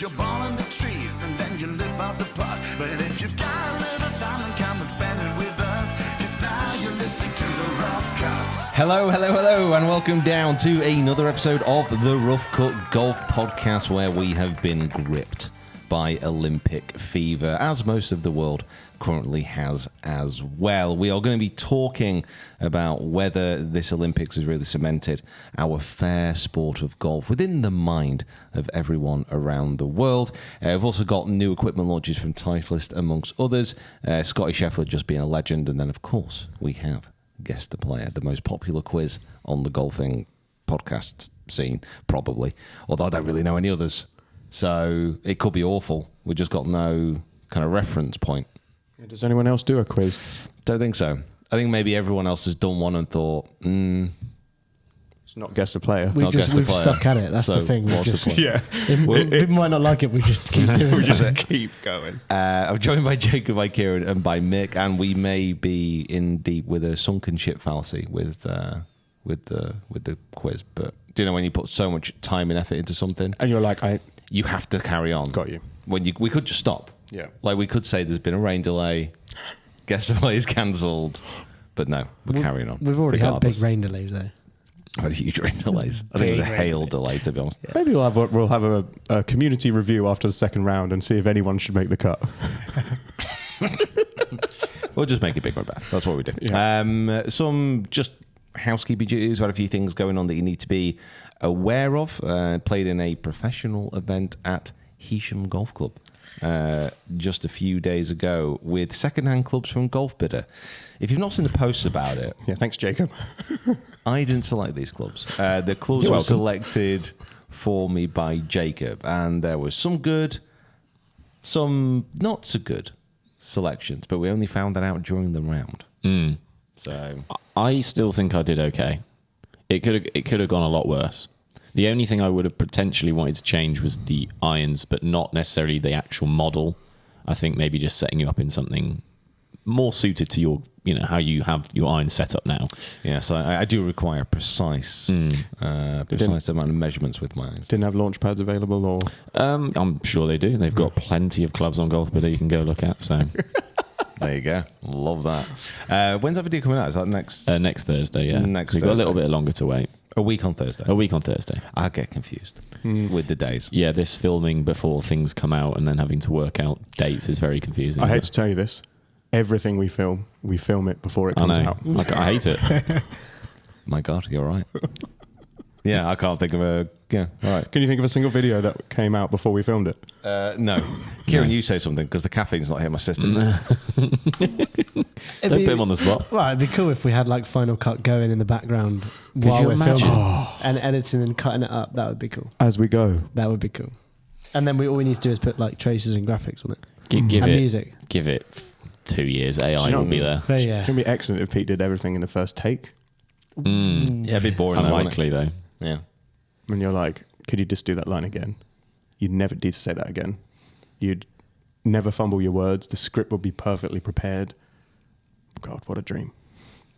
your ball in the trees and then you live out the park. But if you've got a little time, then come and spend it with us. 'Cause now you're listening to The Rough Cut. Hello, and welcome down to another episode of the Rough Cut Golf Podcast, where we have been gripped by Olympic fever, as most of the world currently has as well. We are going to be talking about whether this Olympics has really cemented our fair sport of golf within the mind of everyone around the world. We've also got new equipment launches from Titliest, amongst others. Scottie Scheffler just being a legend. And then, of course, we have Guess the Player, the most popular quiz on the golfing podcast scene, probably. Although I don't really know any others. So it could be awful. We've just got no kind of reference point. Does anyone else do a quiz? Don't think so. I think maybe everyone else has done one and thought, It's not Guess the Player. Not Guess the We've Player. stuck at it. That's So the thing. what's the point? Yeah. People might not like it. We just keep doing We it. just keep going. I'm joined by Jacob, by Kieran, and by Mick, and we may be in deep with a sunken ship fallacy with the quiz. But do you know when you put so much time and effort into something, And you're like, you have to carry on. Got you. We could just stop. Yeah. Like we could say there's been a rain delay, Guess the Play is cancelled, but no, we're carrying on. We've already regardless. had big rain delays, though. I had huge rain delays. I think it was a Big rain hail delays. delay, to be honest. maybe we'll have a community review after the second round and see if anyone should make the cut. We'll just make it bigger and better. That's what we do. Yeah. Some just housekeeping duties. We've had a few things going on that you need to be aware of. Played in a professional event at Heysham Golf Club just a few days ago with second-hand clubs from Golf Bidder. If you've not seen the posts about it, Yeah, thanks, Jacob. I didn't select these clubs. The clubs were selected for me by Jacob, and there was some good, some not so good selections, but we only found that out during the round. So I still think I did okay. It could have gone a lot worse. The only thing I would have potentially wanted to change was the irons, but not necessarily the actual model. I think maybe just setting you up in something more suited to your, how you have your irons set up now. yeah, so I do require precise amount of measurements with my irons. Didn't have launch pads available, or I'm sure they do. They've got plenty of clubs on Golf Bidder you can go look at. So There you go. Love that. When's that video coming out? Is that next? next Thursday, yeah. Next We've got a little Thursday. bit longer to wait. A week on Thursday. A week on Thursday. I get confused with the days. Yeah, this filming before things come out and then having to work out dates is very confusing. I hate to tell you this, everything we film it before it I comes know. out. I hate it. My God, you're right. Yeah, I can't think of a... Yeah, all right. Can you think of a single video that came out before we filmed it? No. Kieran, you say something, because the caffeine's not hitting my system. Don't put him on the spot. Well, it'd be cool if we had like Final Cut going in the background while you we're imagine? filming and editing and cutting it up. That would be cool. As we go. That would be cool. And then all we need to do is put like traces and graphics on it. Give And it music. Give it 2 years. AI you know- will be there. But It's yeah. going to be excellent if Pete did everything in the first take. Yeah, a bit boring, though, Unlikely though. wouldn't it? Yeah. When you're like, could you just do that line again? You'd never need to say that again. You'd never fumble your words. The script would be perfectly prepared. God, what a dream.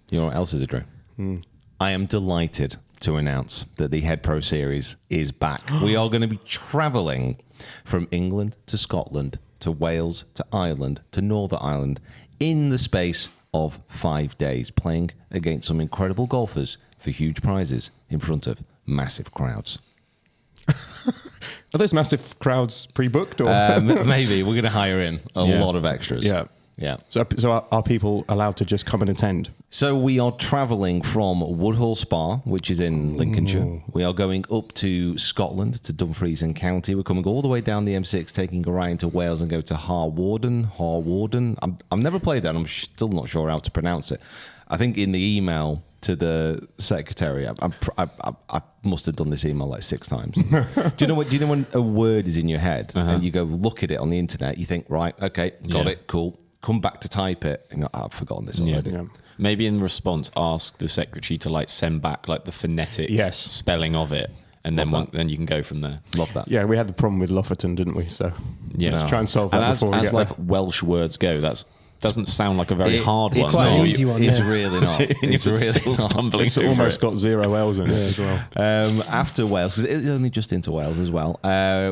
You know what else is a dream? I am delighted to announce that the Head Pro Series is back. We are going to be travelling from England to Scotland to Wales to Ireland to Northern Ireland in the space of 5 days, playing against some incredible golfers for huge prizes in front of massive crowds. Are those massive crowds pre-booked? Or? Maybe. We're going to hire in a Yeah. lot of extras. Yeah. Yeah. So are people allowed to just come and attend? So we are travelling from Woodhull Spa, which is in Lincolnshire. We are going up to Scotland, to Dumfries and County. We're coming all the way down the M6, taking a ride into Wales and go to Harwarden. I've never played that, and I'm still not sure how to pronounce it. I think in the email to the secretary, I must have done this email like 6 times. Do you know when a word is in your head and you go look at it on the internet, you think, right, okay, got it, cool. Come back to type it, and I've forgotten this already. Yeah. Maybe in response, ask the secretary to like send back like the phonetic spelling of it, and then you can go from there. Love that. Yeah, we had the problem with Lofferton, didn't we? So Yeah. let's try and solve that And before we as get like there. Welsh words go, that's doesn't sound like a very hard one. quite so an you- easy one. It's yeah. really not. It's you're really still not. stumbling It's over almost it. got 0 L's in it as well. After Wales, 'cause it's only just into Wales as well,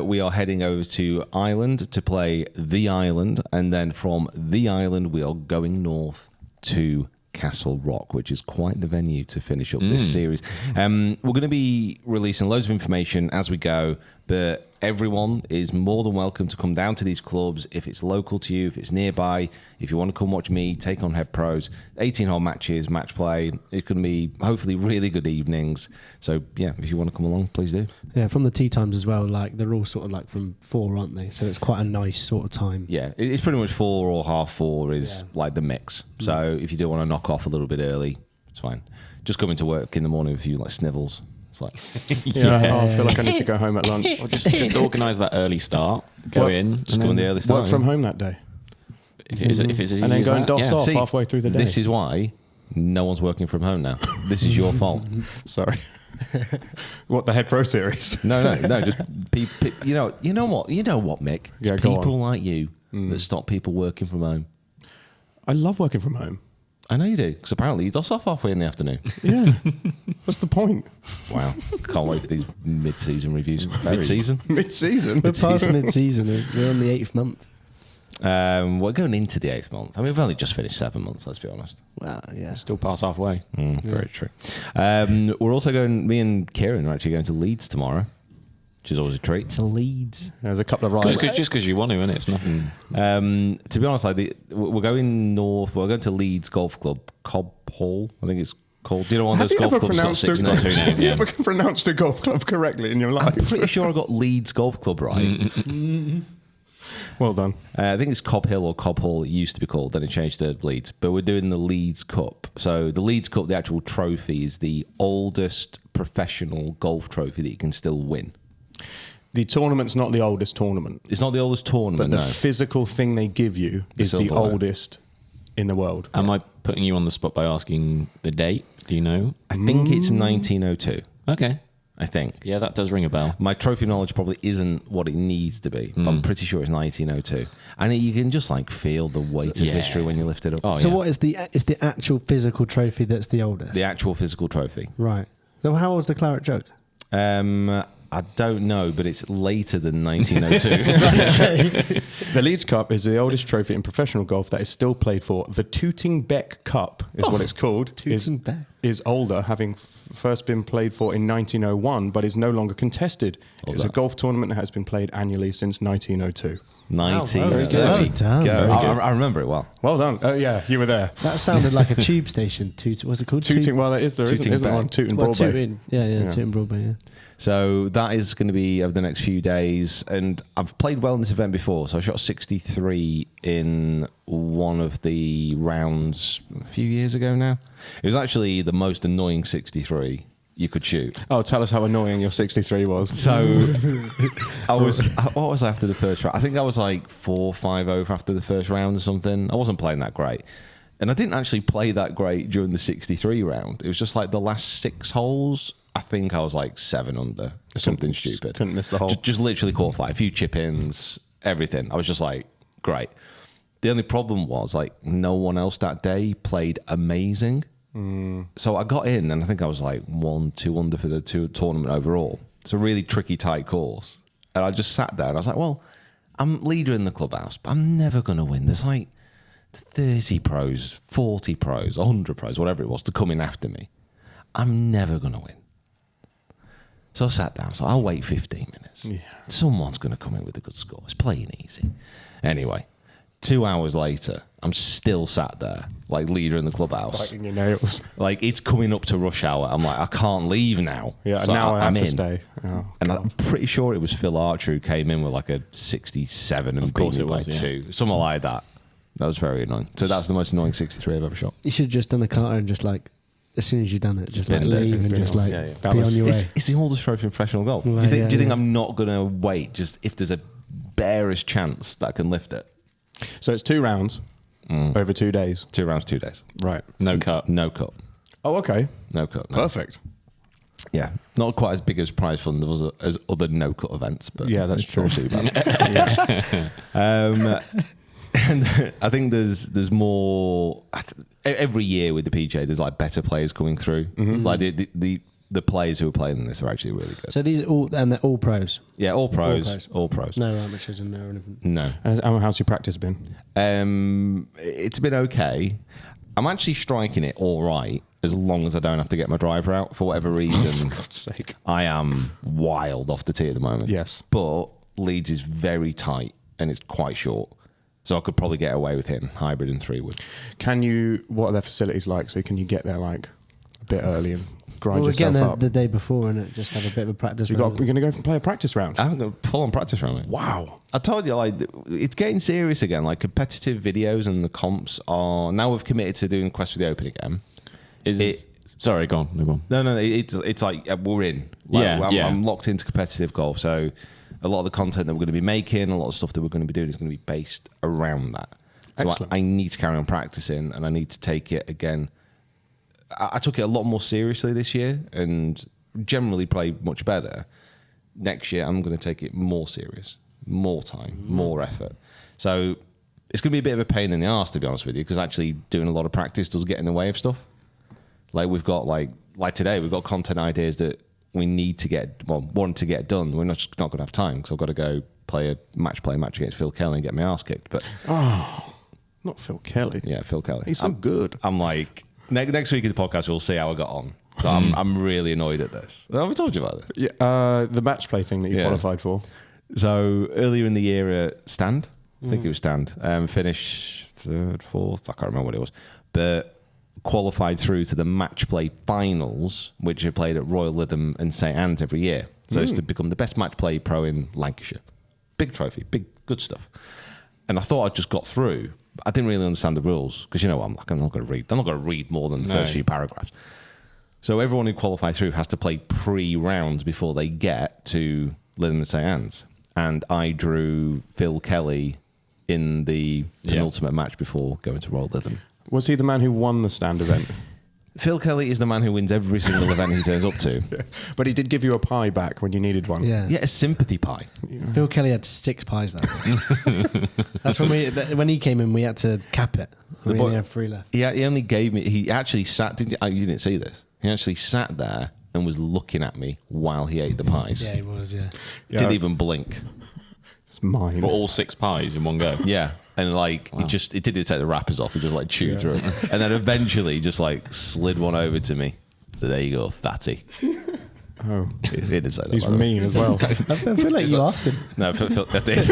we are heading over to Ireland to play the Island, and then from the Island we are going north to Castle Rock, which is quite the venue to finish up this series. We're going to be releasing loads of information as we go, but everyone is more than welcome to come down to these clubs if it's local to you, if it's nearby, if you want to come watch me take on head pros. 18-hole matches, match play. It can be hopefully really good evenings. So yeah, if you want to come along, please do. Yeah, from the tea times as well. Like they're all sort of like from 4, aren't they? So it's quite a nice sort of time. Yeah, it's pretty much 4 or half 4 is like the mix. So if you do want to knock off a little bit early, it's fine. Just coming to work in the morning with a few like snivels. It's like Yeah, I feel like I need to go home at lunch. Or just organise that early start. Go Work- in. just going the early start. Work from home that day. If it's as easy And then as go and that, DOS yeah. off See, halfway through the day. This is why no one's working from home now. This is your fault. Sorry. What, the head pro series? No. Just you know what, Mick. It's Yeah, go people on. like you that stop people working from home. I love working from home. I know you do, because apparently you DOS off halfway in the afternoon. Yeah. What's the point? Wow, can't wait for these mid-season reviews. Mid-season. Mid-season. We're past mid-season. We're on the 8th month. We're going into the 8th month. I mean, we've only just finished 7 months. Let's be honest. Wow, yeah. Still past halfway. Very true. We're also going. Me and Kieran are actually going to Leeds tomorrow, which is always a treat. To Leeds. There's a couple of rides. Just because you want to, innit? It's nothing. To be honest, we're going north. We're going to Leeds Golf Club, Cobb Hall, I think it's called. Do you know one of Have those you golf ever clubs got pronounced 6 names? have you ever pronounced a golf club correctly in your I'm life? pretty sure I got Leeds Golf Club right. Well done. I think it's Cobb Hill or Cobb Hall. It used to be called, then it changed to Leeds. But we're doing the Leeds Cup. So the Leeds Cup, the actual trophy, is the oldest professional golf trophy that you can still win. The tournament's not the oldest tournament, It's not the oldest but tournament, the no. physical thing they give you is the silverware. oldest in the world. Am I putting you on the spot by asking the date? Do you know? I think it's 1902. Okay. I think. Yeah, that does ring a bell. My trophy knowledge probably isn't what it needs to be, but I'm pretty sure it's 1902. And you can just like feel the weight of Yeah. history when you lift it up. Oh, So yeah. what is the actual physical trophy that's the oldest? The actual physical trophy. Right. So how old's the claret jug? I don't know, but it's later than 1902. The Leeds Cup is the oldest trophy in professional golf that is still played for. The Tooting Beck Cup is what it's called. Tooting Beck. Is older, having first been played for in 1901, but is no longer contested. It's a golf tournament that has been played annually since 1902. 19. very good. There Well we done. go. Very I remember it well. Well done. Oh yeah, you were there. That sounded like a tube station. What's it called? Tooting. Well, there isn't Tooting Beck. one. Tooting Well, Broadway. Tooting. Yeah, Tooting Broadway, yeah. So that is going to be over the next few days. And I've played well in this event before. So I shot 63 in one of the rounds a few years ago now. It was actually the most annoying 63 you could shoot. Oh, tell us how annoying your 63 was. So what was I after the first round? I think I was like 4-5 over after the first round or something. I wasn't playing that great. And I didn't actually play that great during the 63 round. It was just like the last 6 holes. I think I was like 7 under, something stupid. Couldn't miss the hole. Just literally qualified. A few chip-ins, everything. I was just like, great. The only problem was like no one else that day played amazing. So I got in and I think I was like 1-2 under for the tournament overall. It's a really tricky, tight course. And I just sat there and I was like, well, I'm leader in the clubhouse, but I'm never going to win. There's like 30 pros, 40 pros, 100 pros, whatever it was, to come in after me. I'm never going to win. So I sat down. So I'll wait 15 minutes. Yeah. Someone's going to come in with a good score. It's playing easy. Anyway, 2 hours later, I'm still sat there, like leader in the clubhouse. Biting your nails. Like it's coming up to rush hour. I'm like, I can't leave now. Yeah, So now I have I'm to in. stay. Oh, And I'm pretty sure it was Phil Archer who came in with like a 67 and Of course beat me it was, by yeah. 2. Something like that. That was very annoying. So that's the most annoying 63 I've ever shot. You should have just done a Carter and just like, as soon as you've done it, just like Bend it. leave and Bend just it. like Yeah, yeah. That be was- on your way. It's the oldest trophy in professional golf. Right, do you think yeah. I'm not going to wait just if there's a barest chance that I can lift it? So it's 2 rounds over 2 days. 2 rounds, 2 days. Right. No cut. No cut. Oh, okay. No cut. No. Perfect. Yeah. Not quite as big as prize fund as other no cut events, but Yeah, that's it's not true. too bad. And I think there's more every year with the PGA. There's like better players coming through. Like the players who are playing in this are actually really good. So these are all, and they're all pros. Yeah, all pros. All pros. No amateurs in there or anything. No. And how's your practice been? It's been okay. I'm actually striking it all right as long as I don't have to get my driver out for whatever reason. For God's sake. I am wild off the tee at the moment. Yes. But Leeds is very tight and it's quite short. So I could probably get away with hitting hybrid and 3-wood. What are their facilities like? So can you get there like a bit early and grind We're yourself getting there up? the day before and just have a bit of a practice. We're going to go and play a practice round. I'm going to pull on practice round. Wow. I told you, like, it's getting serious again. Like, competitive videos and the comps are... Now we've committed to doing Quest for the Open again. Sorry, go on. No, go on. No, it's like we're in. Like, I'm locked into competitive golf, so a lot of the content that we're going to be making, a lot of stuff that we're going to be doing is going to be based around that. So Excellent. I need to carry on practicing, and I need to take it again. I took it a lot more seriously this year, and generally play much better. Next year, I'm going to take it more serious, more time, more effort. So it's going to be a bit of a pain in the arse, to be honest with you, because actually doing a lot of practice does get in the way of stuff. Like we've got like today, we've got content ideas that we need to want to get done. We're not going to have time because I've got to go play a match against Phil Kelly and get my arse kicked. But Not Phil Kelly. yeah, Phil Kelly. He's so good. I'm like next week in the podcast we'll see how I got on. So I'm really annoyed at this. Have I told you about this? Yeah, the match play thing that you qualified for. So earlier in the year at Stand, I think it was Stand, finished third, fourth, I can't remember what it was, but qualified through to the match play finals, which are played at Royal Lytham and St Anne's every year. So it's to become the best match play pro in Lancashire. Big trophy, big good stuff. And I thought I just got through. I didn't really understand the rules because you know what, I'm not going to read more than the first few paragraphs. So everyone who qualified through has to play pre-rounds before they get to Lytham and St Anne's. And I drew Phil Kelly in the penultimate match before going to Royal Lytham. Was he the man who won the Stand event? Phil Kelly is the man who wins every single event he turns up to. But he did give you a pie back when you needed one. Yeah. Yeah, a sympathy pie. Phil Kelly had 6 pies that day. That's when he came in, we had to cap it. We only had 3 left. He only gave me... He actually sat... You didn't see this. He actually sat there and was looking at me while he ate the pies. Yeah, he was, yeah. Didn't even blink. It's mine. But all 6 pies in one go. Yeah. And like, he didn't take the wrappers off. He just like chewed through it. And then eventually just like slid one over to me. So there you go, fatty. Oh. He didn't say that. He's mean as well. I feel like you asked him. No, Phil, I did.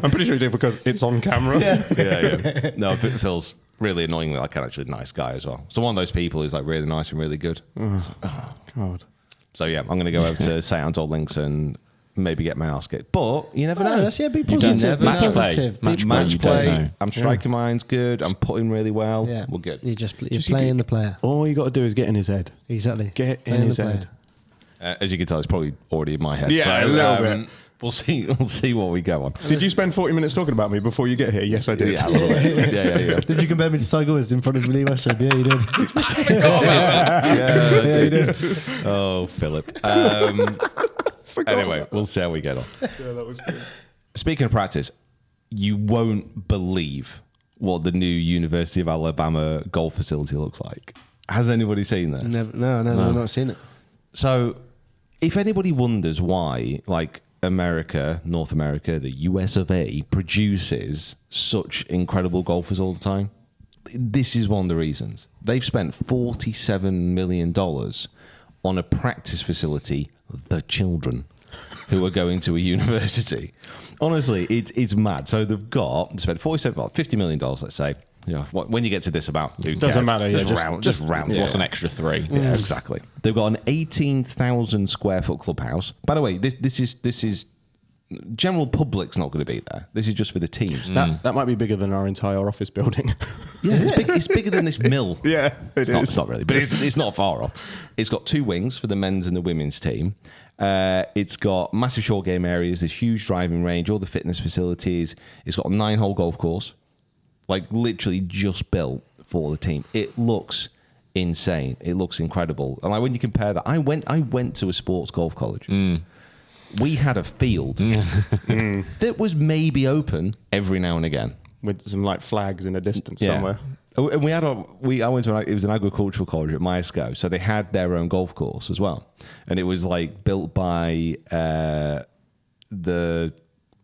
I'm pretty sure he did because it's on camera. Yeah. No, Phil's really annoyingly like actually a nice guy as well. So one of those people who's like really nice and really good. God. So yeah, I'm going to go over to St Anne's Old Links and maybe get my ass kicked. But you never know. Let's be You positive. never Be know. Match play. positive. Match Be- play. Match You don't play. know. I'm striking mine's good. I'm putting really well. Yeah. We're good. You're playing the player. All you got to do is get in his head. Exactly. Get in Playing his the player. Uh, head. as you can tell, it's probably already in my head. Yeah, so, a little bit. We'll see. We'll see what we go on. Did you spend 40 minutes talking about me before you get here? Yes, I did. Yeah, a little bit. Yeah. Did you compare me to Tiger Woods in front of Lee Westwood? Yeah, you did. Yeah, you did. Oh, Philip. Anyway, we'll see how we get on. Yeah, that was good. Speaking of practice, you won't believe what the new University of Alabama golf facility looks like. Has anybody seen this? No, I've not seen it. So, if anybody wonders why, like, North America, the US of A, produces such incredible golfers all the time, this is one of the reasons. They've spent $47 million on a practice facility, the children who are going to a university. Honestly, it's mad. So they've spent $50 million, let's say. You know, when you get to this about, who Doesn't cares? matter, yeah, Just round. What's an extra 3? Yeah, exactly. They've got an 18,000 square foot clubhouse. By the way, this is general public's not going to be there. This is just for the teams. That might be bigger than our entire office building. Yeah, it's bigger than this mill. Yeah, It's not really, but it's not far off. It's got 2 wings for the men's and the women's team. It's got massive short game areas, this huge driving range, all the fitness facilities. It's got a 9-hole golf course, like literally just built for the team. It looks insane. It looks incredible. And like when you compare that, I went to a sports golf college. We had a field that was maybe open every now and again. with some like flags in a distance Yeah. somewhere. Oh, and I went to it was an agricultural college at Myerscough, so they had their own golf course as well, and it was like built by the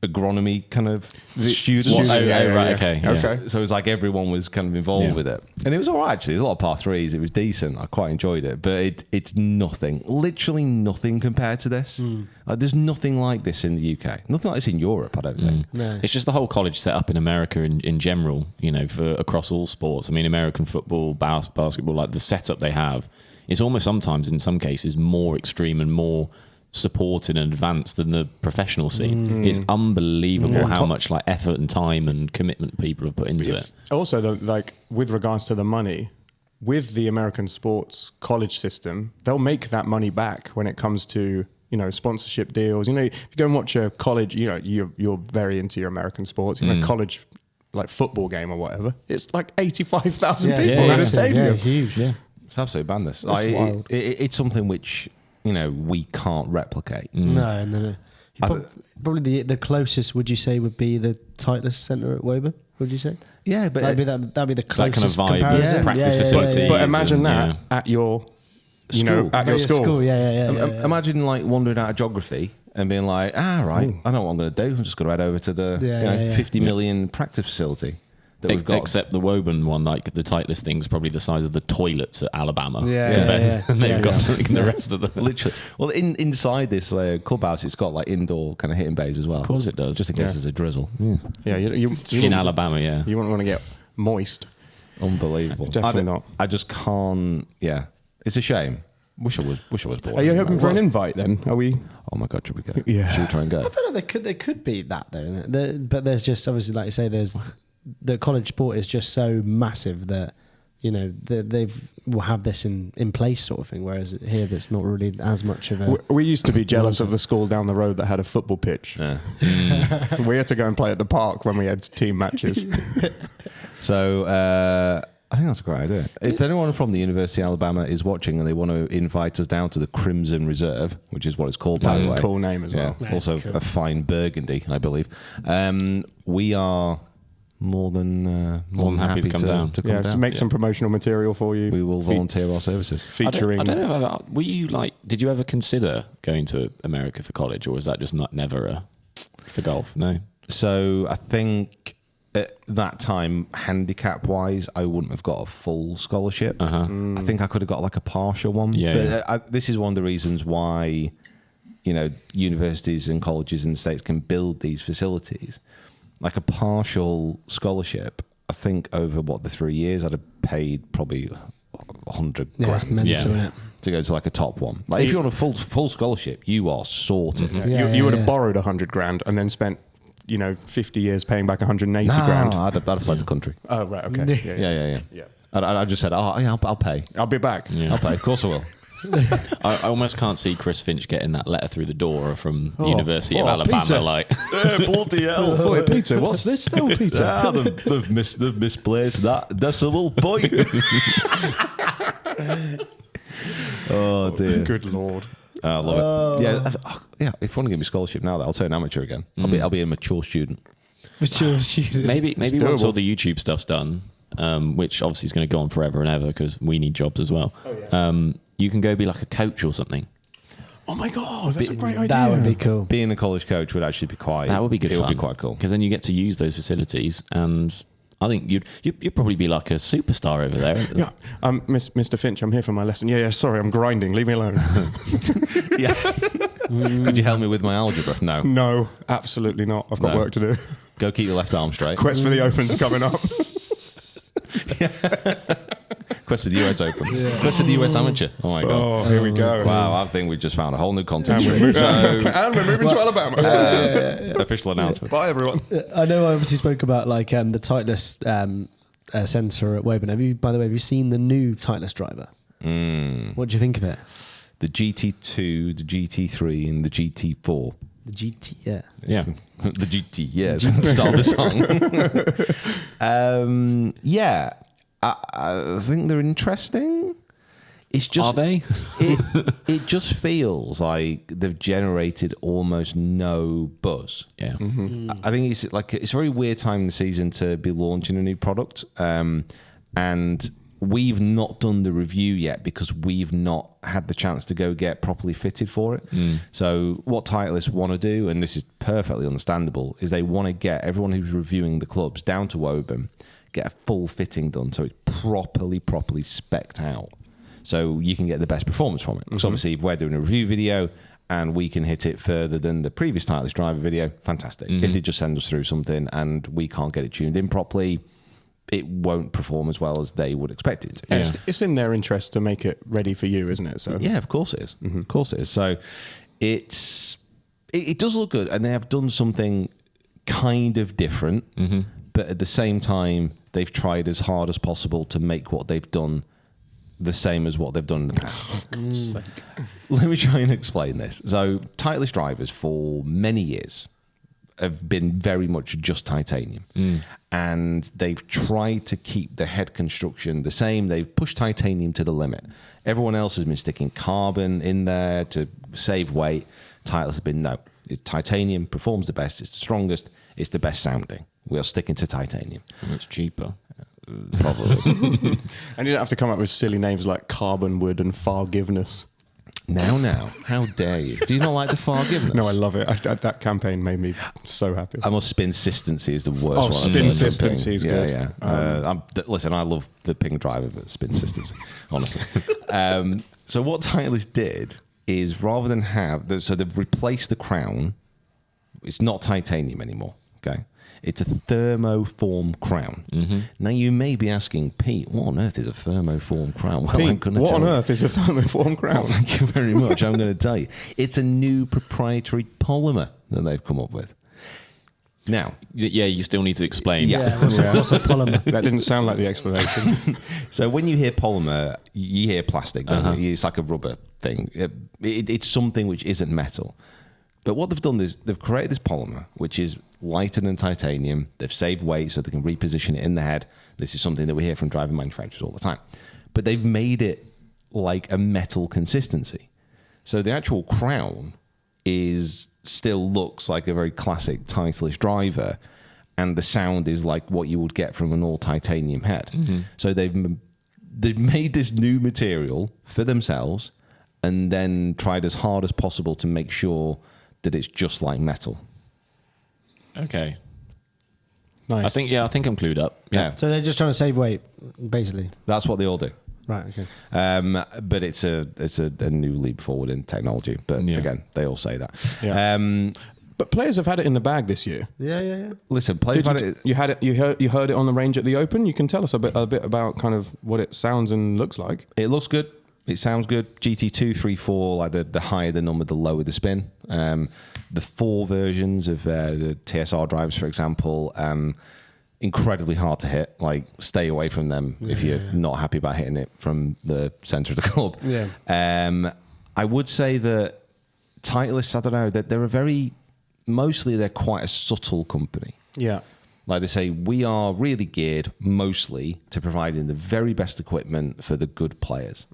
agronomy kind of students. Right, okay. Yeah. So it was like everyone was kind of involved Yeah. with it, and it was all right actually. There's a lot of par threes. It was decent. I quite enjoyed it, but it's nothing, literally nothing compared to this. Like, there's nothing like this in the UK. Nothing like this in Europe. I don't think. No. It's just the whole college setup in America in general, you know, for across all sports. I mean, American football, basketball, like the setup they have is almost sometimes in some cases more extreme and more supported and advanced than the professional scene. It's unbelievable how much like effort and time and commitment people have put into it. Also, like with regards to the money, with the American sports college system, they'll make that money back when it comes to, you know, sponsorship deals. You know, if you go and watch a college, you know, you're very into your American sports, you know, college like football game or whatever, it's like 85,000 people in a stadium. Yeah, huge. Yeah. It's absolutely madness. That's wild. It's something which, you know, we can't replicate. No. Probably the closest, would you say, would be the Titliest Centre at Woburn? Would you say? Yeah, but That'd be the That kind of closest vibe, comparison. practice facilities. But imagine and, that yeah. at your, you know, at your school. Yeah. Imagine like wandering out of geography and being like, right, I know what I'm going to do. I'm just going to head over to the 50 million practice facility that we've got. Except the Woburn one, like the Titliest thing's probably the size of the toilets at Alabama. Yeah. And they've got something in the rest of them. Literally. Well, inside this clubhouse, it's got like indoor kind of hitting bays as well. Of course it does. Just in case there's a drizzle. Yeah, you In Alabama, yeah. You wouldn't want to get moist. Unbelievable. Definitely not. I just can't. Yeah, it's a shame. Wish I was born. Are you hoping for an invite then? Are we? Oh my god, should we go? Yeah. Should we try and go? I feel like there could be that though, but there's just obviously, like you say, there's the college sport is just so massive that, you know, they will have this in place sort of thing, whereas here there's not really as much of a. We used to be jealous of the school down the road that had a football pitch. Yeah. We had to go and play at the park when we had team matches. So I think that's a great idea. If anyone from the University of Alabama is watching and they want to invite us down to the Crimson Reserve, which is what it's called, by That's the a way. cool name as well. That's Also cool. a fine Burgundy, I believe. We are more than happy to come down. Yeah, to make some promotional material for you. We will volunteer our services. Featuring. I don't know. Were you like? Did you ever consider going to America for college, or was that just never for golf? No. So I think at that time, handicap-wise, I wouldn't have got a full scholarship. I think I could have got like a partial one. Yeah, But this is one of the reasons why, you know, universities and colleges in the States can build these facilities. Like a partial scholarship, I think over the 3 years, I'd have paid probably 100 Yeah, it's grand mental, Yeah. isn't it? to go to like a top one. Like if you're on a full scholarship, you are sorted. you would have borrowed 100 grand and then spent, you know, 50 years paying back 180 grand. I'd have fled the country. Oh, right. Okay. Yeah. I just said, I'll pay. I'll be back. I'll pay. Of course I will. I almost can't see Chris Finch getting that letter through the door from the University of Alabama. Peter. Like, Bloody hell. Oh, Peter, what's this though, Peter? They've misplaced that decimal point. Oh dear. Good lord. I love it. Yeah. If you want to give me a scholarship now, I'll turn amateur again. I'll be a mature student. Mature student. maybe once doable. all the YouTube stuff's done, which obviously is going to go on forever and ever because we need jobs as well. You can go be like a coach or something. Oh my god, that's a great idea. That would be cool. Being a college coach would actually be quite. That would be good. It fun. would be quite cool. because then you get to use those facilities, and I think you'd probably be like a superstar over there. Yeah, Mr. Finch, I'm here for my lesson. Yeah, sorry, I'm grinding. Leave me alone. Yeah. Could you help me with my algebra? No. No, absolutely not. I've got No. work to do. Go keep your left arm straight. Quest for the Open's coming up. Quest for the US Open. Quest for the US Amateur. Oh my god. Oh, here we go. Wow, I think we just found a whole new content And stream. we're moving to Alabama. Official announcement. Bye, everyone. I know I obviously spoke about like the Titliest centre at Woburn. By the way, have you seen the new Titliest driver? What do you think of it? The GT2, the GT3, and the GT4. The GT, yeah. Yeah. The GT, yes. Start the song. Yeah, I think they're interesting. It's just, Are they? it just feels like they've generated almost no buzz. Yeah. I think it's a very weird time in the season to be launching a new product, and we've not done the review yet because we've not had the chance to go get properly fitted for it. So what Titliest want to do, and this is perfectly understandable, is they want to get everyone who's reviewing the clubs down to Woburn, get a full fitting done so it's properly spec'd out, so you can get the best performance from it. So obviously if we're doing a review video and we can hit it further than the previous Titliest driver video, fantastic. If they just send us through something and we can't get it tuned in properly, it won't perform as well as they would expect it to. Yeah. It's in their interest to make it ready for you, isn't it? So Yeah, of course it is. Of course it is. So it does look good, and they have done something kind of different, but at the same time, they've tried as hard as possible to make what they've done the same as what they've done in the past. Let me try and explain this. So Titleist drivers for many years have been very much just titanium, and they've tried to keep the head construction the same. They've pushed titanium to the limit. Everyone else has been sticking carbon in there to save weight. Titleist have been, no, it's titanium, performs the best, it's the strongest, it's the best sounding. We are sticking to titanium. It's cheaper. Probably. and you don't have to come up with silly names like carbon wood and forgiveness. Now, how dare you? Do you not like the forgiveness? No, I love it. That campaign made me so happy. I must spinsistency is the worst one. Spinsistency is good. Yeah. Listen, I love the ping driver, but spinsistency, honestly. So what Titleist did is, rather than so they've replaced the crown. It's not titanium anymore. Okay. It's a thermoform crown. Now, you may be asking, Pete, what on earth is a thermoform crown? Well, Pete, what on earth is a thermoform crown? Well, thank you very much. I'm going to tell you. It's a new proprietary polymer that they've come up with. Now, Yeah, you still need to explain. Yeah. What's a polymer? That didn't sound like the explanation. so when you hear polymer, you hear plastic, don't you? It's like a rubber thing. It's something which isn't metal. But what they've done is they've created this polymer, which is lighter than titanium. They've saved weight so they can reposition it in the head. This is something that we hear from driver manufacturers all the time. But they've made it like a metal consistency. So the actual crown still looks like a very classic Titleist driver, and the sound is like what you would get from an all titanium head. So they've made this new material for themselves and then tried as hard as possible to make sure that it's just like metal. Okay. Nice. I think I'm clued up. Yeah. So they're just trying to save weight, basically. That's what they all do. Right. Okay. But it's a new leap forward in technology. But again, they all say that. Yeah. But players have had it in the bag this year. Yeah. Listen, players had it. You heard it on the range at the Open. You can tell us a bit about kind of what it sounds and looks like. It looks good. It sounds good. GT2, 3, 4, like the higher the number, the lower the spin. The 4 versions of the TSR drivers, for example, incredibly hard to hit. Like, stay away from them if you're not happy about hitting it from the center of the club. Yeah. I would say that Titleist, I don't know, that they're quite a subtle company. Yeah. Like they say, we are really geared mostly to providing the very best equipment for the good players.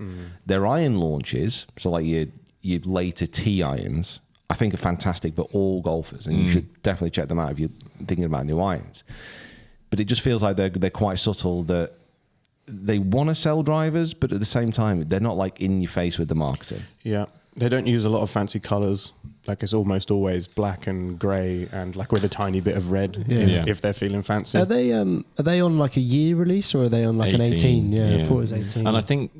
Their iron launches, so like your later T irons, I think are fantastic for all golfers, and you should definitely check them out if you're thinking about new irons. But it just feels like they're quite subtle, that they want to sell drivers, but at the same time, they're not like in your face with the marketing. Yeah. They don't use a lot of fancy colours. Like, it's almost always black and grey and like with a tiny bit of red if they're feeling fancy. Are they on like a year release, or are they on like 18, an 18? Yeah, yeah. I thought it was 18. And I think,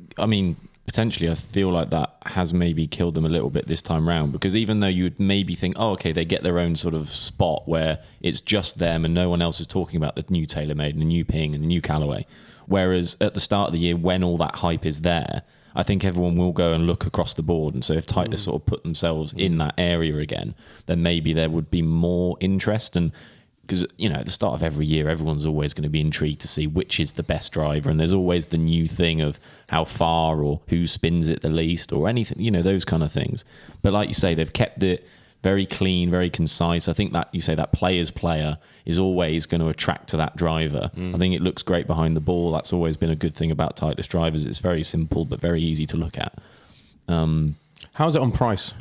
potentially, I feel like that has maybe killed them a little bit this time round, because even though you would maybe think, oh, okay, they get their own sort of spot where it's just them and no one else is talking about the new TaylorMade and the new Ping and the new Callaway. Whereas at the start of the year, when all that hype is there, I think everyone will go and look across the board. And so if Titleist sort of put themselves in that area again, then maybe there would be more interest. And because, at the start of every year, everyone's always going to be intrigued to see which is the best driver. And there's always the new thing of how far or who spins it the least or anything, those kind of things. But like you say, they've kept it very clean, very concise. I think that you say that player's player is always going to attract to that driver. I think it looks great behind the ball. That's always been a good thing about Titleist drivers. It's very simple but very easy to look at. How's it on price?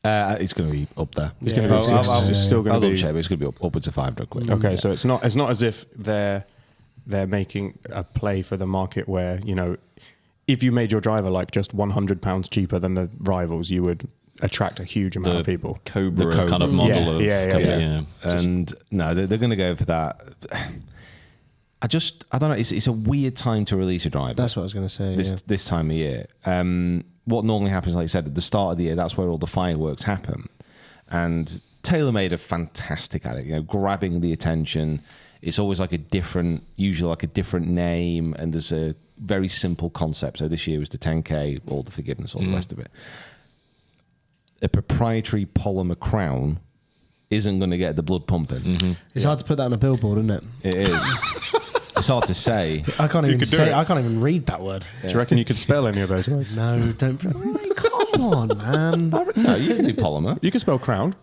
It's going to be up there. It's going to be. It's still going to be. It's going to be upwards of 500 quid. Okay, so it's not as if they're making a play for the market where, you know, if you made your driver like just £100 cheaper than the rivals, you would attract a huge amount of people. Cobra kind of model of yeah. And no, they're going to go for that. I don't know. It's a weird time to release a driver. That's what I was going to say. This time of year. What normally happens, like I said, at the start of the year, that's where all the fireworks happen. And TaylorMade are fantastic at it. You know, grabbing the attention. It's always usually like a different name, and there's a very simple concept. So this year was the 10K, all the forgiveness, all the rest of it. A proprietary polymer crown isn't going to get the blood pumping. It's hard to put that on a billboard, isn't it? It is. It's hard to say. I can't even read that word. Do you reckon you could spell any of those words? No, don't. Come on, man. No, you can do polymer. You can spell crown.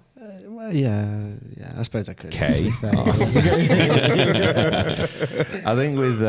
Well, yeah, I suppose I could. K. to be fair. I think with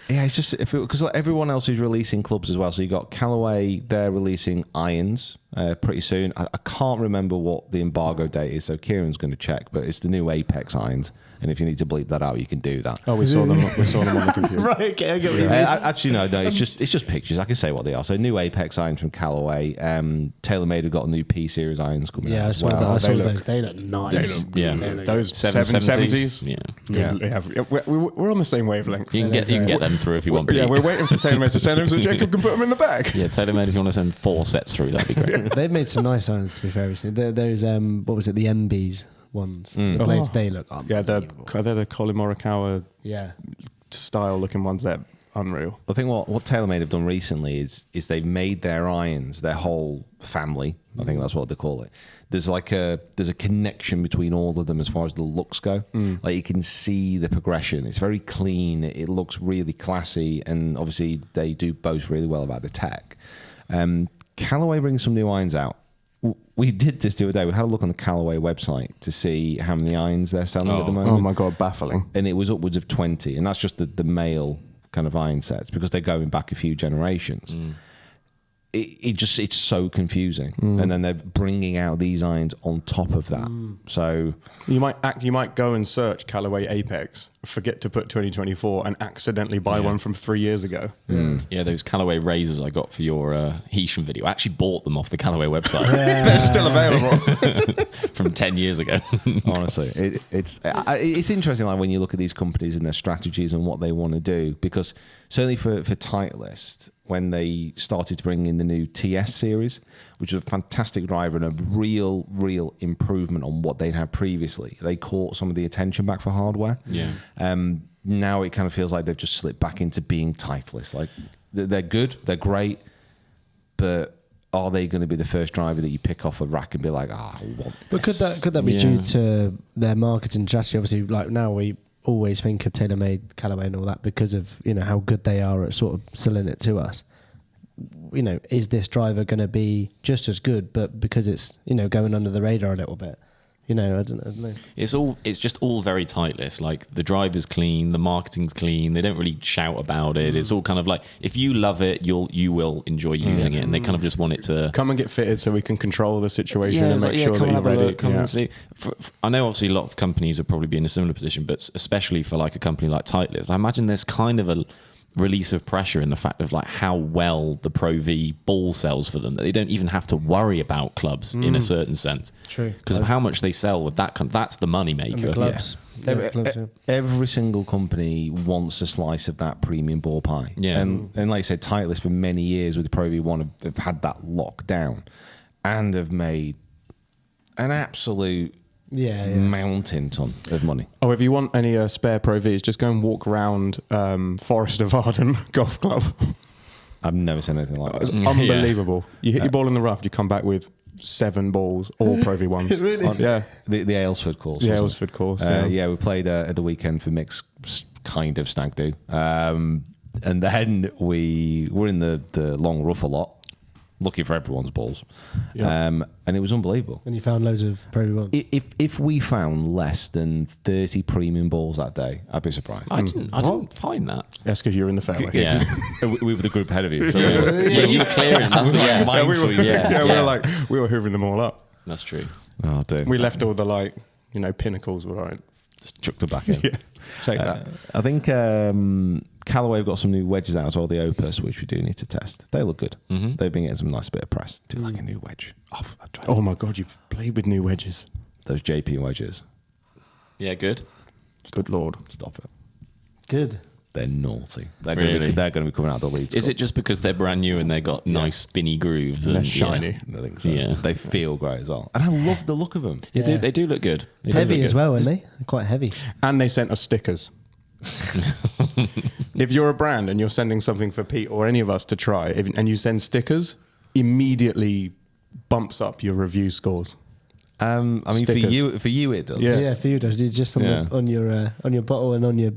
it's just because everyone else is releasing clubs as well. So you got Callaway, they're releasing irons pretty soon. I can't remember what the embargo date is, so Kieran's going to check. But it's the new Apex irons, and if you need to bleep that out, you can do that. Oh, we saw them. We saw them on the computer. Right, okay, I get what you mean. Actually, no, it's just pictures. I can say what they are. So new Apex irons from Callaway. TaylorMade have got a new P series irons coming out. Yeah, I as saw well. that. I saw those. They look nice. Yeah. Those 770s. 770s. We're on the same wavelength. You can get them through if you want. Yeah, we're waiting for TaylorMade to send them so Jacob can put them in the bag. Yeah, TaylorMade, if you want to send 4 sets through, that'd be great. They've made some nice irons, to be fair, recently. There's what was it, the MBs ones. The blades, they look unbelievable. They're the Colin Morikawa Yeah. style looking ones. They're unreal. I think what TaylorMade have done recently is they've made their irons, their whole family. I think that's what they call it. There's a connection between all of them as far as the looks go. Like you can see the progression. It's very clean. It looks really classy, and obviously they do boast really well about the tech. Callaway brings some new irons out. We did this the other day. We had a look on the Callaway website to see how many irons they're selling at the moment. Oh my god, baffling! And it was upwards of 20, and that's just the male kind of iron sets because they're going back a few generations. It's so confusing, and then they're bringing out these irons on top of that. So you might go and search Callaway Apex, forget to put 2024, and accidentally buy one from 3 years ago. Yeah, those Callaway razors I got for your Hesham video. I actually bought them off the Callaway website. They're still available from 10 years ago. Honestly, it's interesting, like when you look at these companies and their strategies and what they want to do, because certainly for Titleist, when they started to bring in the new TS series, which was a fantastic driver and a real improvement on what they'd had previously. They caught some of the attention back for hardware. Yeah. Now it kind of feels like they've just slipped back into being Titleist. Like they're good, they're great, but are they going to be the first driver that you pick off a rack and be like, I want But this? could that be due to their marketing strategy? Obviously, like now we always think of TaylorMade, Callaway and all that because of, you know, how good they are at sort of selling it to us. You know, is this driver going to be just as good, but because it's, you know, going under the radar a little bit? You know, I don't know. It's just all very Titleist. Like the driver's clean, the marketing's clean. They don't really shout about it. It's all kind of like, if you love it, you will enjoy using it, and they kind of just want it to come and get fitted so we can control the situation and make sure that you're ready. Come and see. I know obviously a lot of companies would probably be in a similar position, but especially for like a company like Titleist, I imagine there's kind of a release of pressure in the fact of like how well the Pro V ball sells for them, that they don't even have to worry about clubs in a certain sense. True. Because of how much they sell with that that's the money maker. And the gloves. Every single company wants a slice of that premium ball pie. Yeah. And like I said, Titleist for many years with the Pro V1 have had that locked down and have made an absolute mountain ton of money. Oh, if you want any spare Pro Vs, just go and walk around Forest of Arden Golf Club. I've never seen anything like that. It's unbelievable. You hit your ball in the rough, you come back with 7 balls, all Pro V1s. Really? Yeah. The Aylesford course. The Aylesford course. We played at the weekend for Mick's kind of stag do. And then we were in the long rough a lot. looking for everyone's balls. Yeah. And it was unbelievable. And you found loads of Pro V1s. If we found less than 30 premium balls that day, I'd be surprised. I didn't find that. That's because you're in the fairway. Yeah. We were the group ahead of you. So Yeah, you were clearing. Yeah, Yeah, we were, yeah, we were hoovering them all up. That's true. Oh, dear. We left all the pinnacles were right. Just chucked them back in. Yeah, take that. I think Callaway have got some new wedges out as well, the Opus, which we do need to test. They look good. Mm-hmm. They've been getting some nice bit of press. Do like a new wedge. Oh my God, you've played with new wedges. Those JP wedges. Yeah, good. Good Lord. Stop it. Good. They're naughty. They're Really? going to be coming out of the leads. Is it just because they're brand new and they got nice spinny grooves? And they're yeah. shiny. I think so. Yeah. They feel great as well. And I love the look of them. Yeah, they do look good. They do Heavy look as good. well, aren't they? They're quite heavy. And they sent us stickers. If you're a brand and you're sending something for Pete or any of us to try, and you send stickers, immediately bumps up your review scores. I mean, Stickers. for you, it does. Yeah. Yeah, for you does. It's just on, on your bottle and on your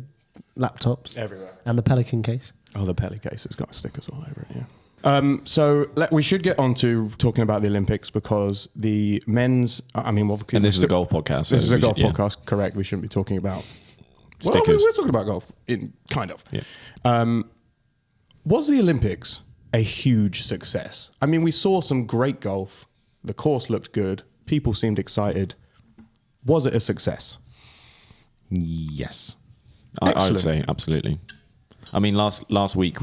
laptops. Everywhere. And the Pelican case. Oh, the Pelly case has got stickers all over it, yeah. So we should get on to talking about the Olympics because the men's, And this is a golf podcast. so This is a we golf should- yeah. podcast, correct. We shouldn't be talking about... Stickers. We're talking about golf, kind of. Yeah. Was the Olympics a huge success? I mean, we saw some great golf. The course looked good. People seemed excited. Was it a success? Yes. I would Excellent. say absolutely. I mean, last week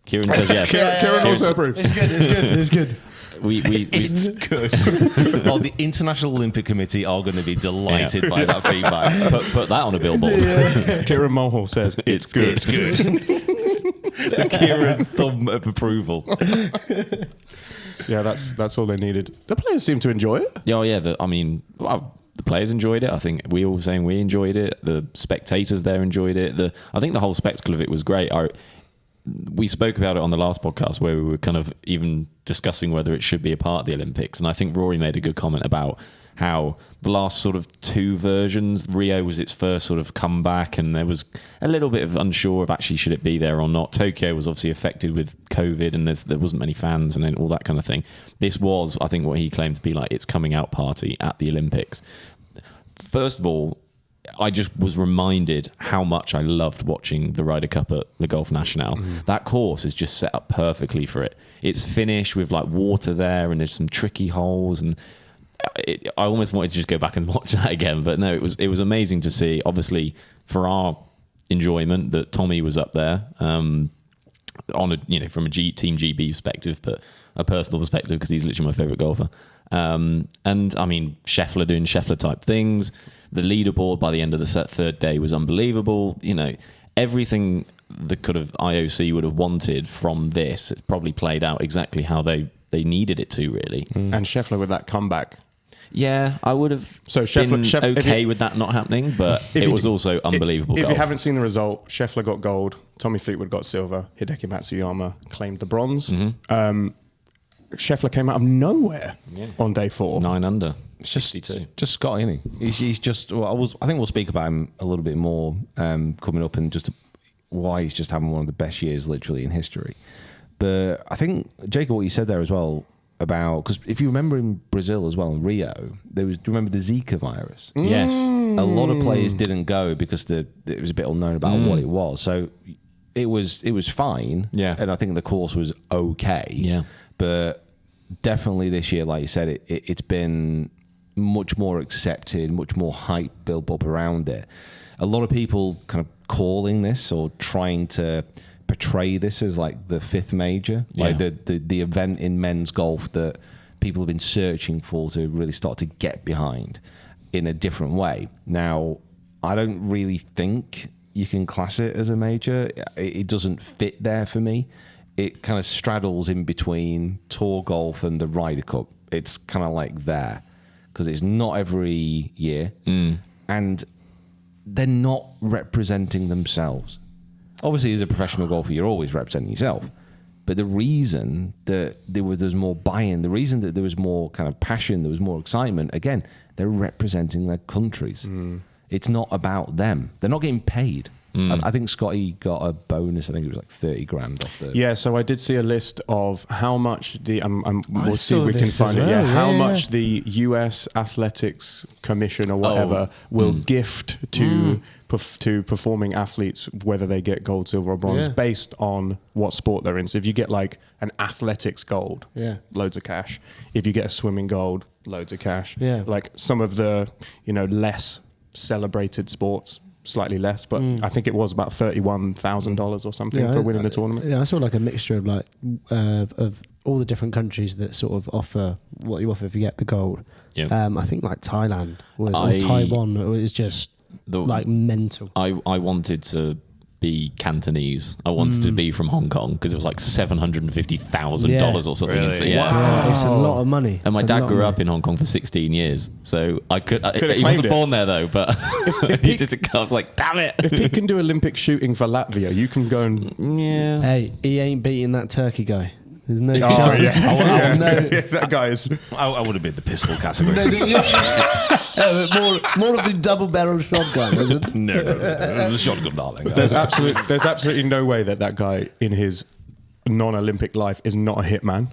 Kieran says yes. Kieran also approves. It's good. It's good. We It's good. Well, the International Olympic Committee are going to be delighted by that feedback. put that on a billboard. Kieran Mulhall says it's good. It's good. The Kieran thumb of approval. Yeah, that's all they needed. The players seem to enjoy it. Oh yeah, the players enjoyed it. I think we all saying we enjoyed it. The spectators there enjoyed it. I think the whole spectacle of it was great. We spoke about it on the last podcast where we were kind of even discussing whether it should be a part of the Olympics. And I think Rory made a good comment about how the last sort of two versions, Rio was its first sort of comeback and there was a little bit of unsure of actually should it be there or not. Tokyo was obviously affected with COVID and there wasn't many fans and then all that kind of thing. This was, I think, what he claimed to be like its coming out party at the Olympics. First of all, I just was reminded how much I loved watching the Ryder Cup at the Golf National. That course is just set up perfectly for it. It's finished with like water there and there's some tricky holes and I almost wanted to just go back and watch that again, but no, it was amazing to see. Obviously, for our enjoyment, that Tommy was up there on from a Team GB perspective, but a personal perspective because he's literally my favourite golfer. And I mean, Scheffler doing Scheffler type things. The leaderboard by the end of the third day was unbelievable. You know, everything the kind of IOC would have wanted from this, it's probably played out exactly how they needed it to, really. And Scheffler with that comeback. Yeah, I would have been okay with that not happening, but it was also unbelievable If golf. you haven't seen the result, Scheffler got gold, Tommy Fleetwood got silver, Hideki Matsuyama claimed the bronze. Scheffler came out of nowhere on day 4. 9 under. It's just 62. just Scotty, isn't he? He's just. Well, I think we'll speak about him a little bit more coming up, and just why he's just having one of the best years, literally, in history. But I think Jacob, what you said there as well about, because if you remember in Brazil as well, in Rio, do you remember the Zika virus? Yes. A lot of players didn't go because it was a bit unknown about what it was. So it was fine. Yeah. And I think the course was okay. Yeah. But definitely this year, like you said, it's been much more accepted, much more hype built up around it. A lot of people kind of calling this or trying to portray this as like the 5th major, like the event in men's golf that people have been searching for to really start to get behind in a different way. Now, I don't really think you can class it as a major. It doesn't fit there for me. It kind of straddles in between tour golf and the Ryder Cup. It's kind of like there because it's not every year and they're not representing themselves. Obviously, as a professional golfer, you're always representing yourself. But the reason that there's more buy-in, the reason that there was more kind of passion, there was more excitement, again, they're representing their countries. It's not about them. They're not getting paid. I think Scotty got a bonus. I think it was like 30 grand off the. Yeah, so I did see a list of how much the we'll see saw if we can this find as it. well, How yeah. much the US Athletics Commission or whatever will gift to to performing athletes, whether they get gold, silver, or bronze, Yeah. based on what sport they're in. So if you get like an athletics gold, Yeah. loads of cash. If you get a swimming gold, loads of cash. Yeah. Like some of the less celebrated sports, slightly less, but I think it was about $31,000 or something for winning the tournament. Yeah, I saw like a mixture of like of all the different countries that sort of offer what you offer if you get the gold. Yeah. I think like Thailand was or I- Taiwan was just like mental. I wanted to be Cantonese. I wanted to be from Hong Kong because it was like $750,000 or something. Really? So, yeah. Yeah, it's a lot of money. And my It's a lot dad of grew money. up in Hong Kong for 16 years, so I could. Could've He claimed wasn't it. born there though, but he just, I was like, damn it. If Pete can do Olympic shooting for Latvia, you can go and Yeah. Hey, he ain't beating that turkey guy. There's no Oh, chance. yeah. I Yeah, know. that guy is. I would have been the pistol category. more of the double barrel shotgun, is it? No, it was a shotgun, darling. There's absolutely no way that guy in his non-Olympic life is not a hitman.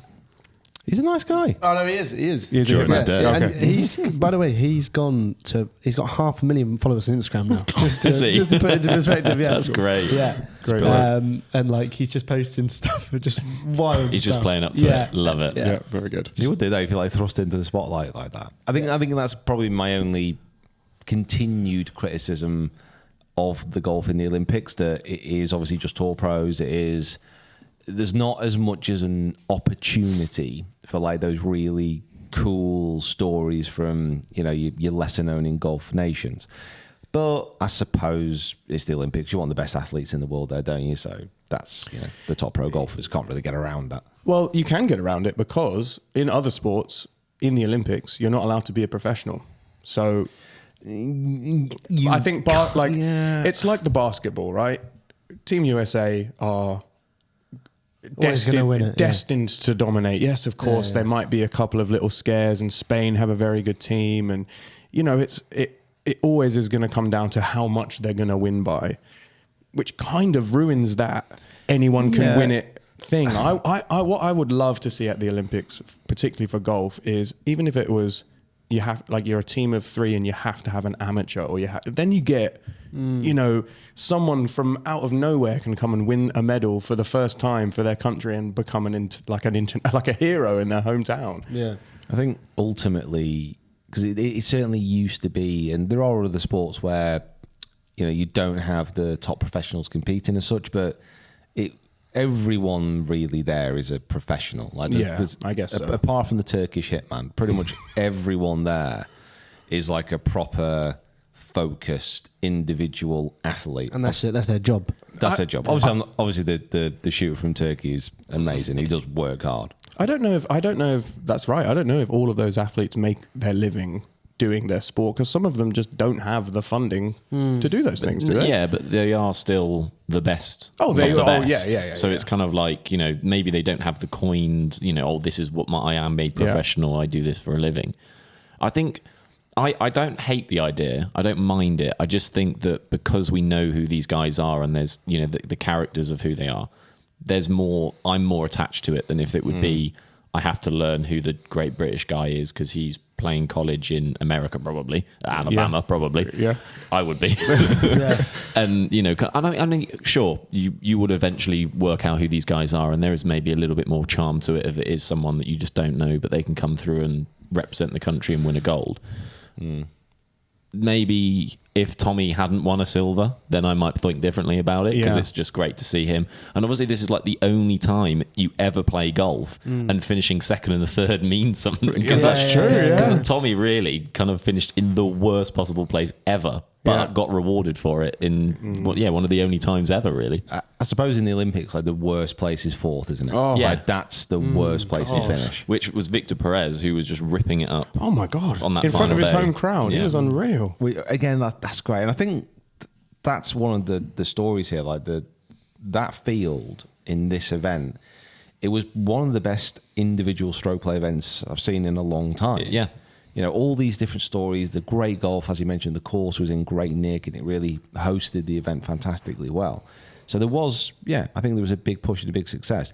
He's a nice guy. Oh no, he is. He is. He's Sure, a hitman. yeah. And Okay. he's, by the way, he's got 500,000 followers on Instagram now. Just Is he? to put it into perspective, yeah. That's great. Yeah. Great. And like he's just posting stuff, just wild He's stuff. just playing up to Yeah. it. Love it. Yeah. Yeah, very good. You would do that if you like thrust into the spotlight like that. I think that's probably my only continued criticism of the golf in the Olympics. That it is obviously just tour pros. There's not as much as an opportunity for like those really cool stories from your lesser known in golf nations. But I suppose it's the Olympics. You want the best athletes in the world there, don't you? So that's the top pro golfers can't really get around that. Well, you can get around it because in other sports, in the Olympics, you're not allowed to be a professional. So I think it's like the basketball, right? Team USA are Always gonna win it, yeah. destined to dominate. Yes, of course, there might be a couple of little scares, and Spain have a very good team, and it always is going to come down to how much they're going to win by, which kind of ruins that anyone can win it thing. What I would love to see at the Olympics, particularly for golf, is even if it was you're a team of 3 and you have to have an amateur, or then you get someone from out of nowhere can come and win a medal for the first time for their country and become like a hero in their hometown. Yeah. I think ultimately, because it certainly used to be, and there are other sports where you don't have the top professionals competing as such, but everyone really there is a professional. Like I guess so. Apart from the Turkish hitman, pretty much everyone there is like a proper focused individual athlete. And that's it. That's their job. That's their job. Obviously, the shooter from Turkey is amazing. He does work hard. I don't know if that's right. I don't know if all of those athletes make their living doing their sport, because some of them just don't have the funding to do those things, do they? Yeah, but they are still the best. Oh, of the best. yeah. So it's kind of like, maybe they don't have the coined, this is what I am a professional. I do this for a living. I think I don't hate the idea. I don't mind it. I just think that because we know who these guys are and there's, the characters of who they are, I'm more attached to it than if it would be, I have to learn who the great British guy is because he's playing college in America, probably Alabama, probably. Yeah, I would be. And I mean, sure, you would eventually work out who these guys are, and there is maybe a little bit more charm to it if it is someone that you just don't know, but they can come through and represent the country and win a gold. Maybe if Tommy hadn't won a silver, then I might think differently about it, because it's just great to see him. And obviously this is like the only time you ever play golf and finishing second and the third means something. Because that's true, yeah. Because Tommy really kind of finished in the worst possible place ever, but got rewarded for it in one of the only times ever, really. I suppose in the Olympics, like the worst place is fourth, isn't it? Oh. Yeah. Like, that's the worst place to finish. Which was Victor Perez, who was just ripping it up. Oh my God! On that in front of final his day. home crowd, he Yeah. was unreal. Again, that's great, and I think that's one of the stories here. Like that field in this event, it was one of the best individual stroke play events I've seen in a long time. Yeah. You know, all these different stories, the great golf, as you mentioned, the course was in great nick and it really hosted the event fantastically well. So there was, I think there was a big push and a big success.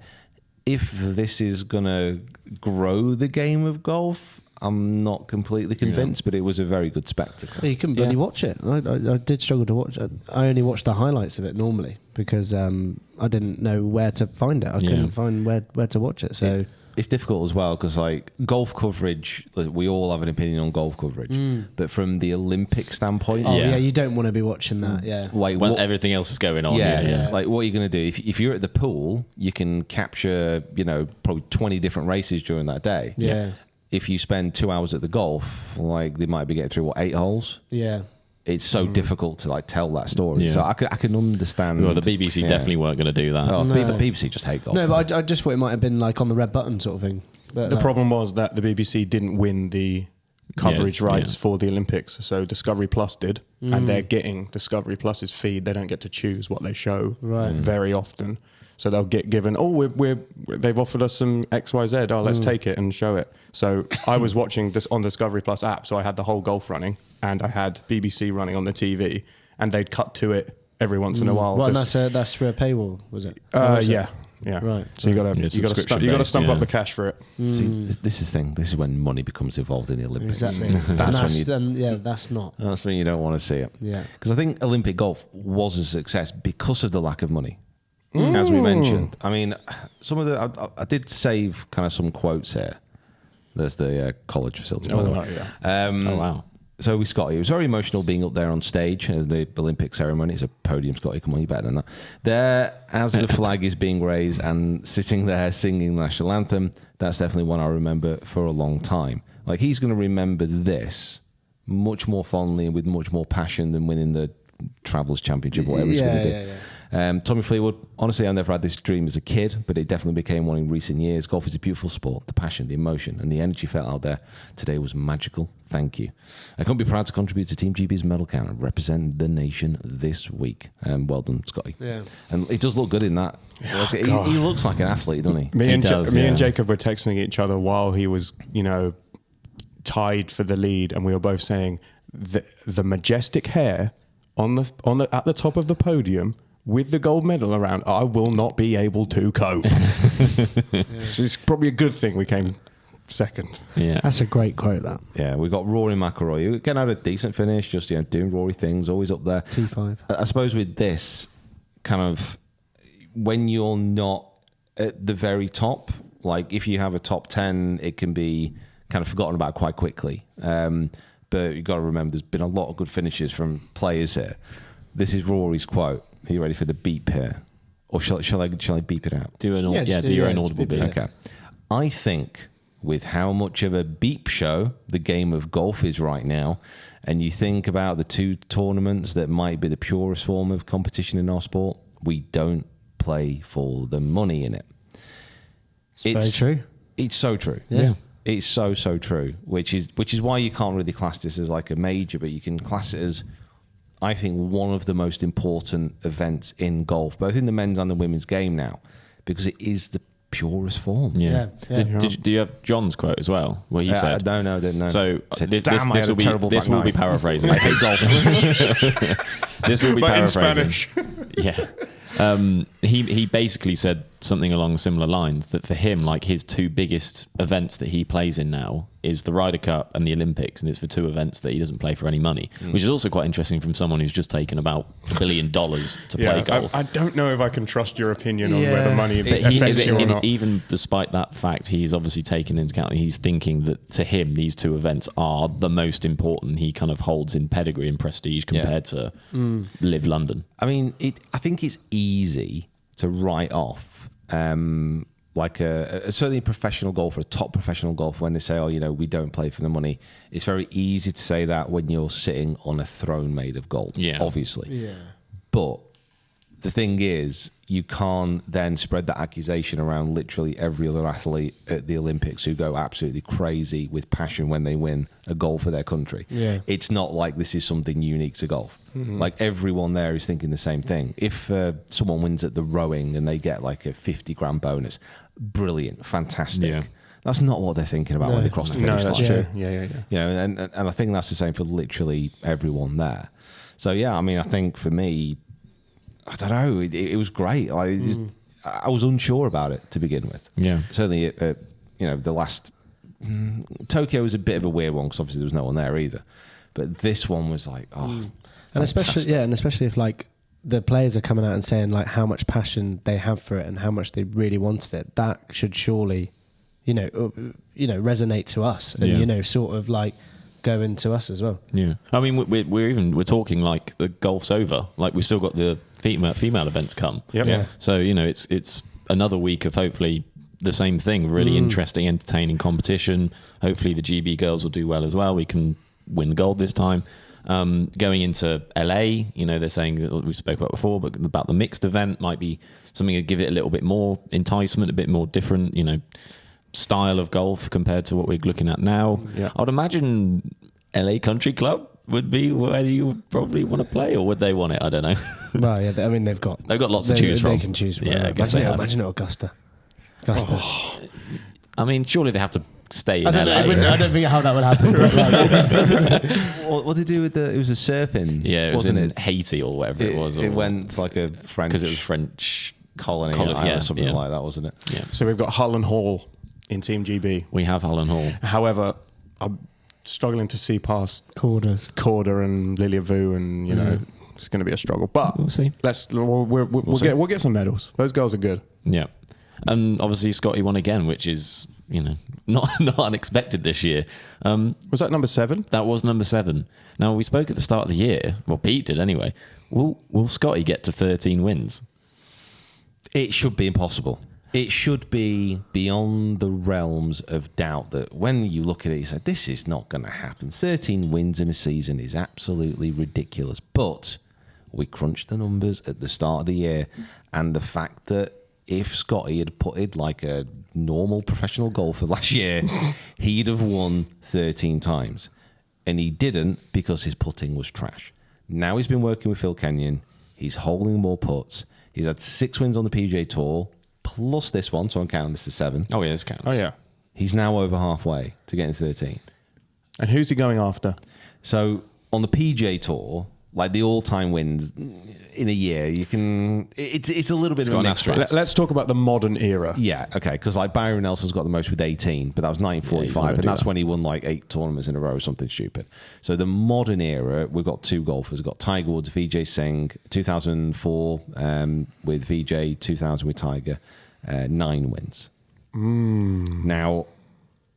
If this is going to grow the game of golf, I'm not completely convinced, but it was a very good spectacle. You couldn't really watch it. I did struggle to watch it. I only watched the highlights of it normally because I didn't know where to find it. I couldn't find where to watch it. So it's difficult as well because, like, golf coverage, we all have an opinion on golf coverage, but from the Olympic standpoint, you don't want to be watching that. Yeah, like when everything else is going on. Like, what are you going to do if you're at the pool? You can capture, probably 20 different races during that day. Yeah. If you spend 2 hours at the golf, like, they might be getting through 8 holes. Yeah. It's so difficult to, like, tell that story. Yeah. So I can understand. Well, the BBC definitely weren't going to do that. Oh, BBC just hate golf. No, but I just thought it might have been like on the red button sort of thing. But The problem was that the BBC didn't win the coverage rights for the Olympics, so Discovery Plus did, and they're getting Discovery Plus's feed. They don't get to choose what they show very often, so they'll get given. They've offered us some XYZ. Oh, let's take it and show it. So I was watching this on Discovery Plus app, so I had the whole golf running, and I had BBC running on the TV, and they'd cut to it every once in a while. Well, that's for a paywall, was it? Yeah. Right. So you got to stump up the cash for it. See, this is the thing. This is when money becomes involved in the Olympics. Exactly. That's not. That's when you don't want to see it. Yeah. Because I think Olympic golf was a success because of the lack of money. As we mentioned. I mean, some of the I did save kind of some quotes here. There's the college facility. By the way. Oh, wow. So with Scotty, it was very emotional being up there on stage as the Olympic ceremony. It's a podium, Scotty. Come on, you're better than that. There, as the flag is being raised and sitting there singing the national anthem, that's definitely one I remember for a long time. Like, he's going to remember this much more fondly and with much more passion than winning the Travellers Championship or whatever he's going to do. Tommy Fleetwood, honestly, I never had this dream as a kid, but it definitely became one in recent years. Golf is a beautiful sport. The passion, the emotion, and the energy felt out there today was magical. Thank you. I can't be proud to contribute to Team GB's medal count and represent the nation this week. Well done, Scotty. Yeah. And he does look good in that. He looks like an athlete, doesn't he? Me and Jacob were texting each other while he was, tied for the lead, and we were both saying the majestic hair at the top of the podium with the gold medal around, I will not be able to cope. So it's probably a good thing we came second. Yeah. That's a great quote, that. Yeah, we got Rory McIlroy. Again, had a decent finish, just doing Rory things, always up there. T5. I suppose with this, kind of, when you're not at the very top, like if you have a top 10, it can be kind of forgotten about quite quickly. But you've got to remember, there's been a lot of good finishes from players here. This is Rory's quote. Are you ready for the beep here? Or shall I beep it out? Do your own audible beep. Okay. I think with how much of a beep show the game of golf is right now, and you think about the two tournaments that might be the purest form of competition in our sport, we don't play for the money in it. It's very true. It's so true. Yeah. It's so true, which is why you can't really class this as like a major, but you can class it as, I think, one of the most important events in golf, both in the men's and the women's game now, because it is the purest form. Yeah. Do you have John's quote as well? What he said? No, I didn't know. So this will be paraphrasing. I hate golf. This will be but paraphrasing. in Spanish. Yeah. He basically said something along similar lines, that for him, like, his two biggest events that he plays in now is the Ryder Cup and the Olympics, and it's for two events that he doesn't play for any money, which is also quite interesting from someone who's just taken about $1 billion to play golf. I don't know if I can trust your opinion on whether money But affects you or not. even despite that fact, he's obviously taken into account, he's thinking that to him these two events are the most important he kind of holds in pedigree and prestige compared to Live London. I mean, I think it's easy to write off like certainly a professional golfer, a top professional golfer, when they say, we don't play for the money. It's very easy to say that when you're sitting on a throne made of gold, obviously. Yeah. But the thing is, you can't then spread that accusation around literally every other athlete at the Olympics who go absolutely crazy with passion when they win a gold for their country. Yeah. It's not like this is something unique to golf. Mm-hmm. Like, everyone there is thinking the same thing. If someone wins at the rowing and they get like a 50 grand bonus, brilliant, fantastic. Yeah. That's not what they're thinking about when they cross the No, finish that's line. true. Yeah. You know, and I think that's the same for literally everyone there. So yeah, I mean, I think for me, I don't know, it was great. I was unsure about it to begin with. Yeah. Certainly, the last Tokyo was a bit of a weird one because obviously there was no one there either. But this one was like, and fantastic. especially if like the players are coming out and saying like how much passion they have for it and how much they really wanted it. That should surely, resonate to us and sort of like go into us as well. Yeah, I mean, we're talking like the golf's over. Like we've still got the female events come. Yep. Yeah. So it's another week of hopefully the same thing. Really interesting, entertaining competition. Hopefully the GB girls will do well as well. We can win gold this time. Going into LA, they're saying we spoke about before, but about the mixed event might be something to give it a little bit more enticement, a bit more different, style of golf compared to what we're looking at now. Yeah. I'd imagine LA Country Club would be where you would probably want to play, or would they want it? I don't know. Well, yeah, I mean they've got lots to choose from. They can choose from. Yeah, I guess they have. Imagine it Augusta. I mean, surely they have to stay in I don't LA. know. I don't think how that would happen. But like, what did they do with it was a surfing? Yeah, it was wasn't in it? Haiti or whatever it was. It went to like a French because it was French colony, yeah, or something yeah. like that, wasn't it? Yeah, So we've got Hull and Hall in Team GB. we have Holland Hall. However, I'm struggling to see past quarters. Corder and Lilia Vu, and it's going to be a struggle. But We'll see. We'll get some medals. Those girls are good. Yeah, and obviously Scotty won again, which is not unexpected this year. Was that number 7? That was number 7. Now we spoke at the start of the year. Well, Pete did anyway. Will Scotty get to 13 wins? It should be impossible. It should be beyond the realms of doubt that when you look at it, you say, this is not going to happen. 13 wins in a season is absolutely ridiculous. But we crunched the numbers at the start of the year, and the fact that if Scotty had putted like a normal professional golfer last year, he'd have won 13 times. And he didn't because his putting was trash. Now he's been working with Phil Kenyon. He's holding more putts. He's had 6 wins on the PGA Tour, plus this one, so I'm counting this as 7. Oh yeah, this counts. Oh, yeah. He's now over halfway to getting 13. And who's he going after? So on the PGA Tour, like the all-time wins in a year, you can. It's a little bit of an asterisk. Let's talk about the modern era. Yeah, okay, because like Byron Nelson's got the most with 18, but that was 1945, and that's when he won like 8 tournaments in a row or something stupid. So the modern era, we've got 2 golfers. We've got Tiger Woods, Vijay Singh, 2004 with Vijay, 2000 with Tiger, 9 wins. Now,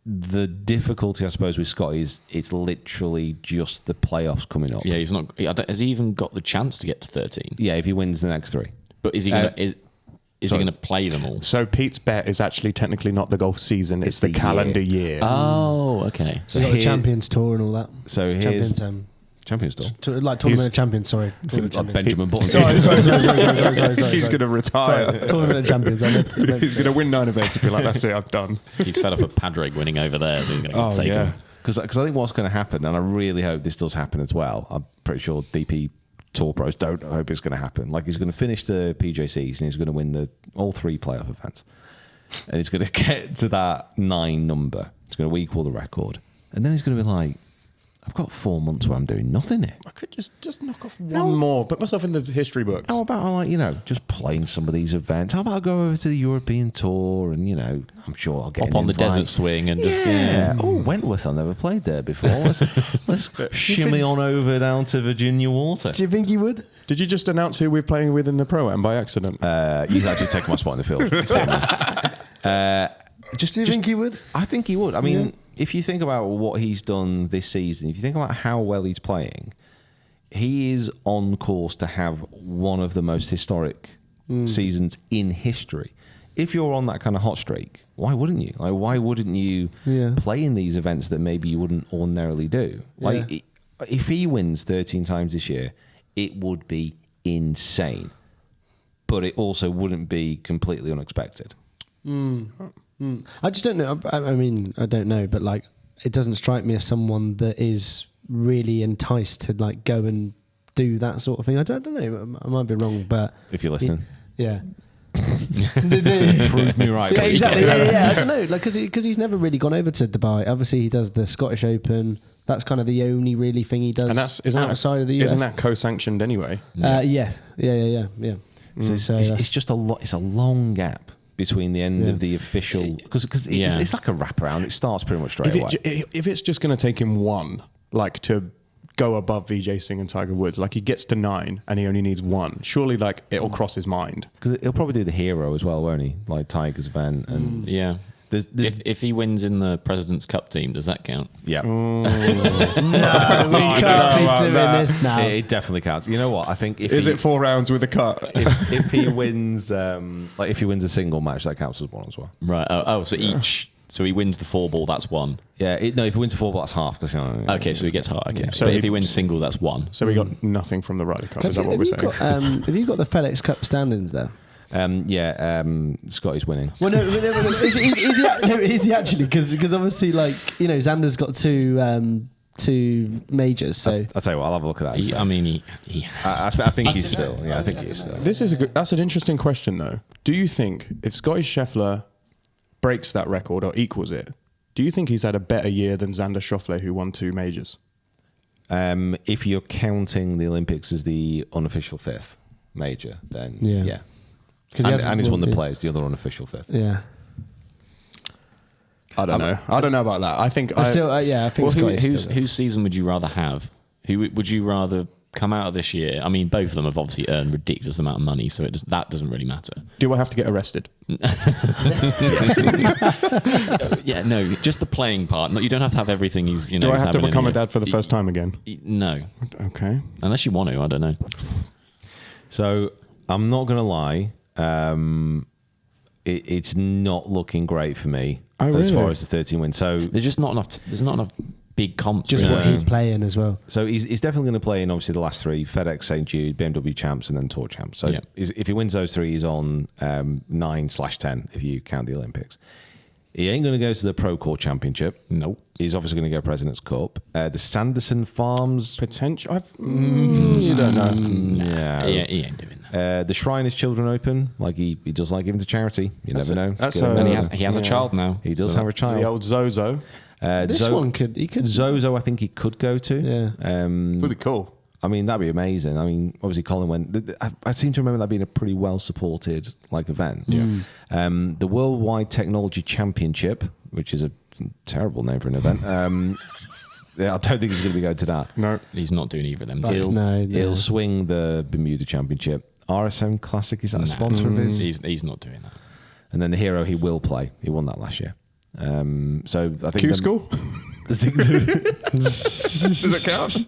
the difficulty, I suppose, with Scotty is it's literally just the playoffs coming up. Yeah, he's not. Has he even got the chance to get to 13? Yeah, if he wins the next 3. But is he gonna, is he going to play them all? So Pete's bet is actually technically not the golf season; it's the the calendar year. Oh, okay. So you got the Champions Tour and all that. So here's Champions, Champions Tour. like Tournament of Champions. Sorry, Like Tournament of Champions. Benjamin Button. Sorry. He's going to retire. Tournament of Champions. He's going to win 9 events and be like, "That's it, I've done." He's fed up of Padraig winning over there, so he's going to take him. Because I think what's going to happen, and I really hope this does happen as well. I'm pretty sure DP Tour pros don't hope it's going to happen. Like he's going to finish the PJ season, he's going to win all 3 playoff events, and he's going to get to that 9 number. It's going to equal the record, and then he's going to be like, I've got 4 months where I'm doing nothing here. I could just knock off one more, put myself in the history books. How about just playing some of these events? How about I go over to the European Tour and I'm sure I'll get Hop an on the invite. desert swing and just Oh, Wentworth, I've never played there before. Let's shimmy on over down to Virginia Water. Do you think he would? Did you just announce who we're playing with in the Pro-Am by accident? He's actually taken my spot in the field. It's fine. Do you think he would? I think he would. I mean, if you think about what he's done this season, if you think about how well he's playing, he is on course to have one of the most historic seasons in history. If you're on that kind of hot streak, why wouldn't you? Like, why wouldn't you play in these events that maybe you wouldn't ordinarily do? Like, if he wins 13 times this year, it would be insane. But it also wouldn't be completely unexpected. I just don't know. I mean, I don't know, but like, it doesn't strike me as someone that is really enticed to like go and do that sort of thing. I don't know. I might be wrong, but If you're listening. yeah. Prove me right. Yeah, please. exactly. Yeah. I don't know, like because he's never really gone over to Dubai. Obviously, he does the Scottish Open. That's kind of the only really thing he does And that's outside of the US. Isn't that co-sanctioned anyway? Yeah. So It's just a lot. It's a long gap between the end of the official because it's like a wraparound. It starts pretty much straight away. If it's just going to take him one, like to go above Vijay Singh and Tiger Woods, like he gets to 9 and he only needs 1. Surely, like it'll cross his mind. Because he'll probably do the hero as well, won't he? Like Tiger's event and Yeah. there's If he wins in the President's Cup team, does that count? yeah. no, we can't be doing this now. It definitely counts. You know what? I think if Is he, it 4 rounds with a cut? if he wins, like if he wins a single match, that counts as one as well. Right. So each. So he wins the 4-ball, that's 1. Yeah. If he wins a 4-ball, that's half. Cause, Okay, so he gets half. Okay. So But if if- he wins single, that's 1. So we got nothing from the Ryder Cup. Is that what we're saying? Have you got the FedEx Cup standings there? Scotty's winning. Well, no. Is he actually? Because obviously, like Xander's got two majors. So I'll tell you what. I'll have a look at that. I think he's still. Yeah, I think he is still. That's an interesting question, though. Do you think if Scottie Scheffler breaks that record or equals it, do you think he's had a better year than Xander Schauffele, who won 2 majors? If you're counting the Olympics as the unofficial 5th major, then yeah. And he's won the Players, the other unofficial 5th. yeah. I don't know. I don't know about that. I think I think Scottie's still Whose season would you rather have? Who would you rather come out of this year? I mean, both of them have obviously earned ridiculous amount of money, so that doesn't really matter. do I have to get arrested? Yeah, no, just the playing part. No, you don't have to have everything. He's Do I he's have to having in become a here. dad for the first time again? No, Okay. unless you want to. I don't know. So I'm not going to lie. It's not looking great for me as really? far as the 13 wins. So There's just not enough. There's not enough big comps. just really. what he's playing as well. So he's definitely going to play in obviously the last 3: FedEx, St. Jude, BMW champs, and then Tour champs. So Yeah. if he wins those 3, he's on 9/10 if you count the Olympics. He ain't going to go to the Pro Court Championship. Nope. He's obviously going to go President's Cup. The Sanderson Farms. Potential. You don't know. Yeah. Yeah, he ain't doing that. The Shriners Children Open. Like he does like giving to charity. You never know. that's Good. a- And he has a child now. He does so have a child. The old Zozo. This one could Zozo, I think he could go to. Yeah. Would be cool. I mean, that'd be amazing. I mean, obviously, Colin went. I seem to remember that being a pretty well-supported event. Yeah. The Worldwide Technology Championship, which is a terrible name for an event. I don't think he's going to be going to that. No. He's not doing either of them. He'll swing the Bermuda Championship. RSM Classic, is that a sponsor of his? He's not doing that. And then the Hero, he will play. He won that last year. So I think Q school? Does it count?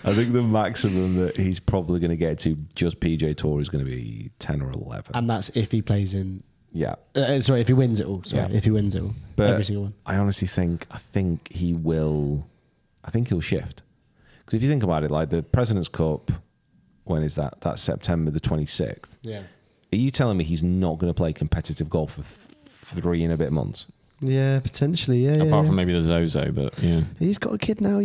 I think the maximum that he's probably going to get to just PJ Tour is going to be 10 or 11. and that's if he plays in. Yeah. Sorry, if he wins it all. Yeah. If he wins it all, But every single one. I honestly think he will. I think he'll shift because if you think about it, like the President's Cup, when is that? That's September the 26th. Yeah. Are you telling me he's not going to play competitive golf for 3 and a bit months? Yeah, potentially. Yeah. Apart from maybe the Zozo, but yeah. He's got a kid now.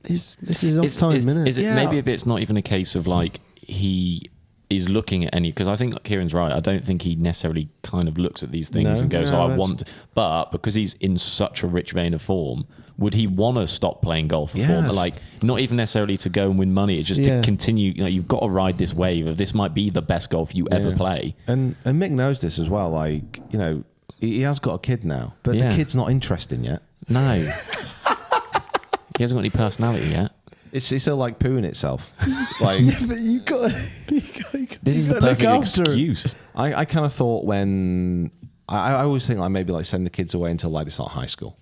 This is off time, isn't it? Is it Yeah. maybe if it's not even a case of like he is looking at any, because I think Kieran's right. I don't think he necessarily kind of looks at these things No. and goes, No, "Oh, I that's- want," but because he's in such a rich vein of form, would he want to stop playing golf for form? Yes. Like not even necessarily to go and win money. It's just Yeah. to continue. You've got to ride this wave of this might be the best golf you ever play. And Mick knows this as well. Like he has got a kid now, but Yeah. the kid's not interesting yet. No, he hasn't got any personality yet. It's still like pooing itself. Like but you got. This is the perfect excuse. I kind of thought when I always think like maybe like send the kids away until like they start high school.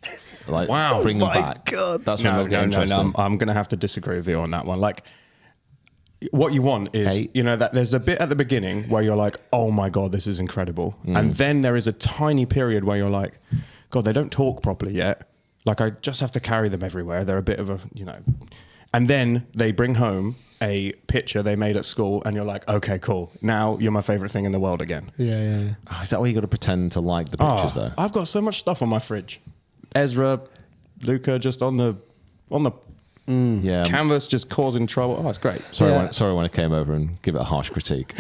Like Wow. bring them My back. God. That's when they'll get interesting. I'm going to have to disagree with you on that one. Like, what you want is, Hey. that there's a bit at the beginning where you're like, oh my God, this is incredible. And then there is a tiny period where you're like, God, they don't talk properly yet. Like, I just have to carry them everywhere. They're a bit of a, And then they bring home a picture they made at school and you're like, okay, cool. Now you're my favorite thing in the world again. Yeah. Oh, is that why you got to pretend to like the pictures though? I've got so much stuff on my fridge. Ezra, Luca, just on the Yeah. Canvas just causing trouble. Oh, it's great. Sorry when I came over and give it a harsh critique.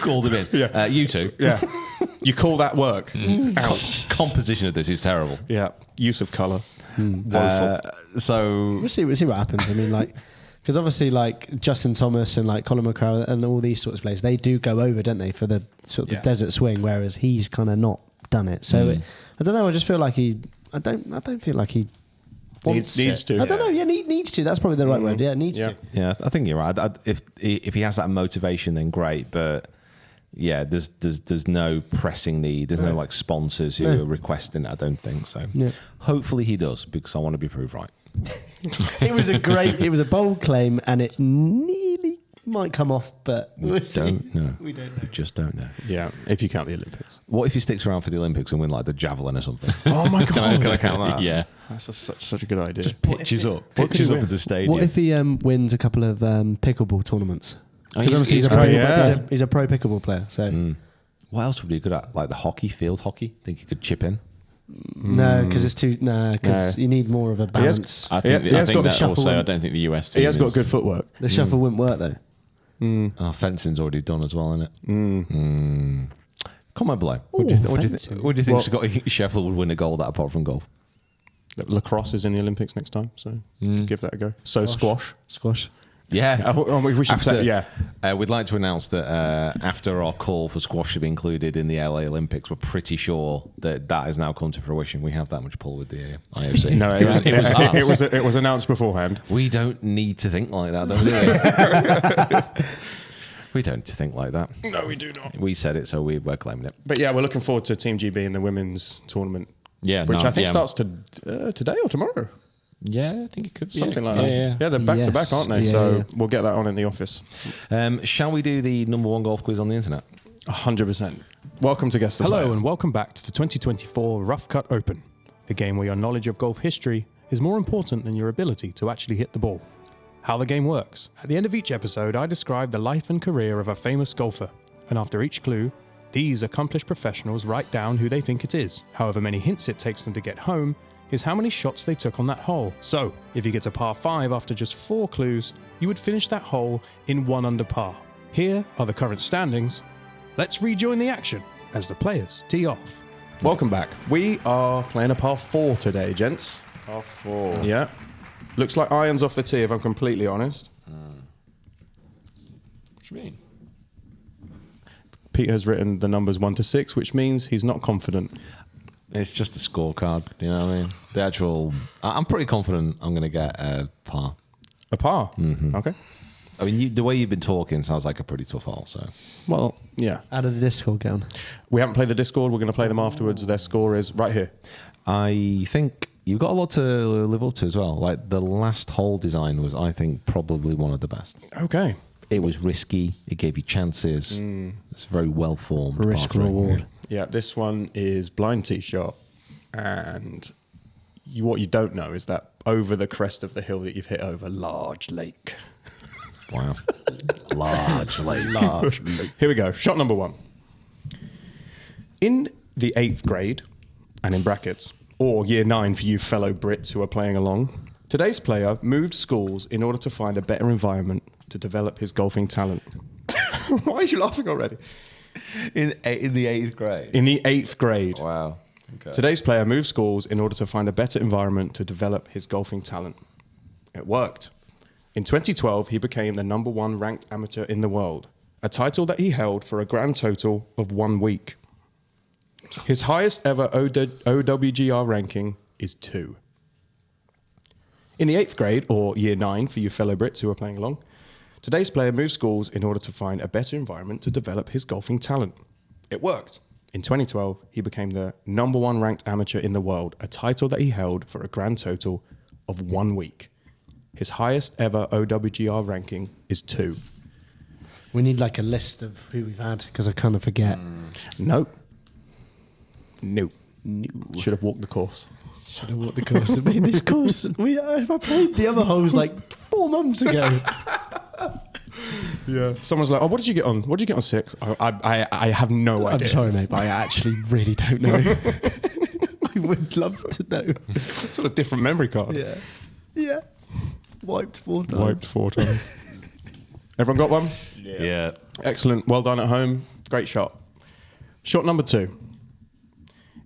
Called him in. Yeah. You two. Yeah. You call that work? Ouch. Composition of this is terrible. Yeah. Use of colour. Woeful. So We'll see what happens. I mean, like, because obviously, like Justin Thomas and like Colin McCarroll and all these sorts of players, they do go over, don't they, for the sort of the desert swing, whereas he's kind of not done it. So I don't know. I just feel like I don't feel like he wants Needs it. to. I don't know. Yeah, needs to. That's probably the right word. Yeah, needs to. yeah, I think you're right. If he has that motivation, then great. But yeah, there's no pressing need. There's no like sponsors who are requesting it. I don't think so. Yeah. Hopefully he does, because I want to be proved right. It was a bold claim, and it nearly might come off, but we'll see. Don't know. We don't know. We just don't know. Yeah. If you count the Olympics. What if he sticks around for the Olympics and win like the javelin or something? Oh my God. Can I count that? Yeah. That's such a good idea. Just pitches up at the stadium. What if he wins a couple of pickleball tournaments? Oh, Because obviously he's a pro pickleball player. So What else would he be good at? Like the hockey, field hockey? Think he could chip in? no, because it's too because you need more of a balance. I think, He has got the that shuffle also. one. I don't think the US team. he has got is- good footwork. The shuffle wouldn't work though. Oh, fencing's already done as well, isn't it? Comment below. What do fencing. you think Scottie Scheffler would win a gold at apart from golf? Lacrosse is in the Olympics next time, so give that a go. So squash. Yeah. We should say, we'd like to announce that after our call for squash to be included in the LA Olympics, we're pretty sure that has now come to fruition. We have that much pull with the IOC. No, it was announced beforehand. We don't need to think like that, though, do we? We don't think like that. No, we do not. We said it, so we're claiming it. But yeah, we're looking forward to Team GB in the women's tournament. Yeah, which no, I think yeah. starts today or tomorrow. Yeah, I think it could be Something like that. Yeah. Yeah, they're back to back, Yes. aren't they? Yeah, so yeah. we'll get that on in the office. Shall we do the number one golf quiz on the internet? 100%. Welcome to Guest the Hello Player. and welcome back to the 2024 Rough Cut Open, the game where your knowledge of golf history is more important than your ability to actually hit the ball. How the game works. At the end of each episode, I describe the life and career of a famous golfer, and after each clue, these accomplished professionals write down who they think it is. However many hints it takes them to get home is how many shots they took on that hole. So, if you get a par 5 after just 4 clues, you would finish that hole in 1 under par. Here are the current standings. Let's rejoin the action as the players tee off. Welcome back. We are playing a par 4 today, gents. Par 4. Yeah. Looks like irons off the tee, if I'm completely honest. What do you mean? Peter has written the numbers 1 to 6, which means he's not confident. It's just a scorecard, you know what I mean? The actual... I'm pretty confident I'm going to get a par. A par? Mm-hmm. Okay. I mean, the way you've been talking sounds like a pretty tough hole, so... Well, yeah. How did the Discord get on? We haven't played the Discord. We're going to play them afterwards. Their score is right here. I think you've got a lot to live up to as well. Like, the last hole design was, I think, probably one of the best. Okay. It was risky. It gave you chances. It's very well-formed. Risk par three. reward. Yeah, this one is blind tee shot. And what you don't know is that over the crest of the hill that you've hit over, large lake. Wow. Large lake. Large lake. Here we go. Shot number 1. In the 8th grade, and in brackets, or year 9 for you fellow Brits who are playing along, today's player moved schools in order to find a better environment to develop his golfing talent. Why are you laughing already? In the 8th grade? In the 8th grade. Wow. Okay. Today's player moved schools in order to find a better environment to develop his golfing talent. It worked. In 2012, he became the number 1 ranked amateur in the world, a title that he held for a grand total of 1 week. His highest ever OWGR ranking is 2. In the 8th grade, or year 9 for you fellow Brits who are playing along, today's player moved schools in order to find a better environment to develop his golfing talent. It worked. In 2012, he became the number 1 ranked amateur in the world, a title that he held for a grand total of 1 week. His highest ever OWGR ranking is 2. We need like a list of who we've had because I kind of forget. Nope. Nope. Should have walked the course. Should have walked the course. I mean, this course, I played the other holes like 4 months ago. Yeah. Someone's like, "Oh, what did you get on? What did you get on 6?" I have no idea. I'm sorry, mate, but I actually really don't know. I would love to know. Sort of different memory card. Yeah. Yeah. Wiped 4 times. Wiped 4 times. Everyone got one? Yeah. Excellent. Well done at home. Great shot. Shot number 2.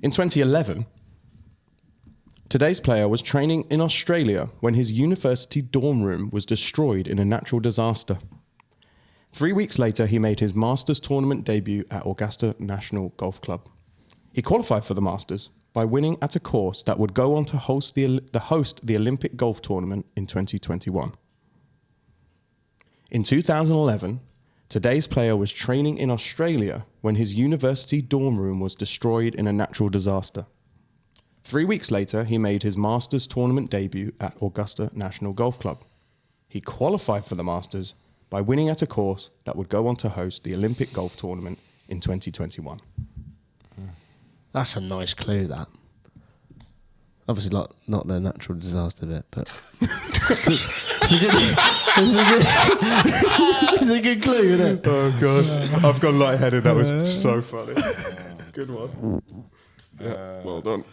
In 2011, today's player was training in Australia when his university dorm room was destroyed in a natural disaster. 3 weeks later, he made his Masters tournament debut at Augusta National Golf Club. He qualified for the Masters by winning at a course that would go on to host the Olympic golf tournament in 2021. In 2011, today's player was training in Australia when his university dorm room was destroyed in a natural disaster. 3 weeks later, he made his Masters tournament debut at Augusta National Golf Club. He qualified for the Masters by winning at a course that would go on to host the Olympic golf tournament in 2021. That's a nice clue, that. Obviously, not the natural disaster bit, but it's a good clue, isn't it? Oh, God. I've gone lightheaded. That was so funny. Good one. Yeah, well done.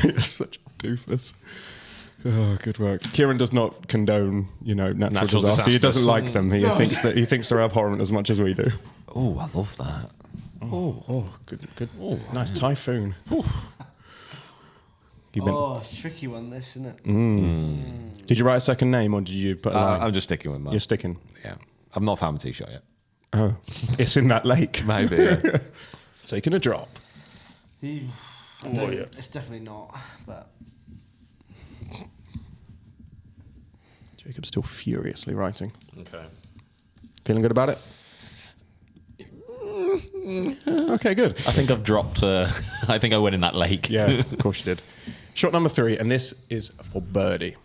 You're such a doofus. Oh, good work. Kieran does not condone, natural disaster. He doesn't like them. He thinks they're abhorrent as much as we do. Oh, I love that. Good. Oh, nice typhoon. It's a tricky one, this, isn't it? Did you write a second name or did you put a line? I'm just sticking with mine. You're sticking. Yeah. I've not found my tee shot yet. Oh, it's in that lake. Maybe. Yeah. Taking a drop. It's definitely not, but... Jacob's still furiously writing. Okay. Feeling good about it? Okay, good. I think I've dropped. I think I went in that lake. Yeah, of course you did. Shot number 3, and this is for birdie.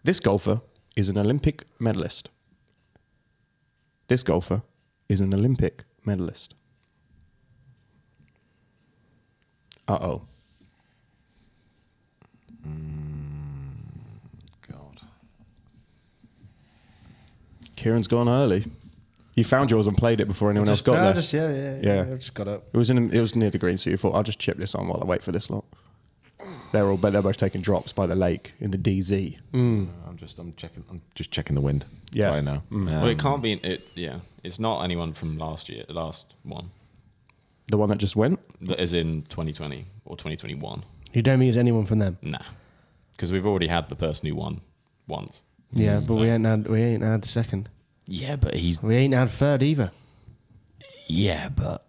This golfer is an Olympic medalist. This golfer is an Olympic medalist. Uh-oh. God. Kieran's gone early. You found yours and played it before anyone else got there. Yeah. I just got up. It was near the green, so you thought, I'll just chip this on while I wait for this lot. They're both taking drops by the lake in the DZ. I'm just checking the wind. Yeah. Right now. Well, it can't be. It's not anyone from last one. The one that just went? That is in 2020 or 2021. You don't think it's anyone from them? Nah, because we've already had the person who won once. Yeah, but we ain't had a second. Yeah, but We ain't had third either. Yeah, but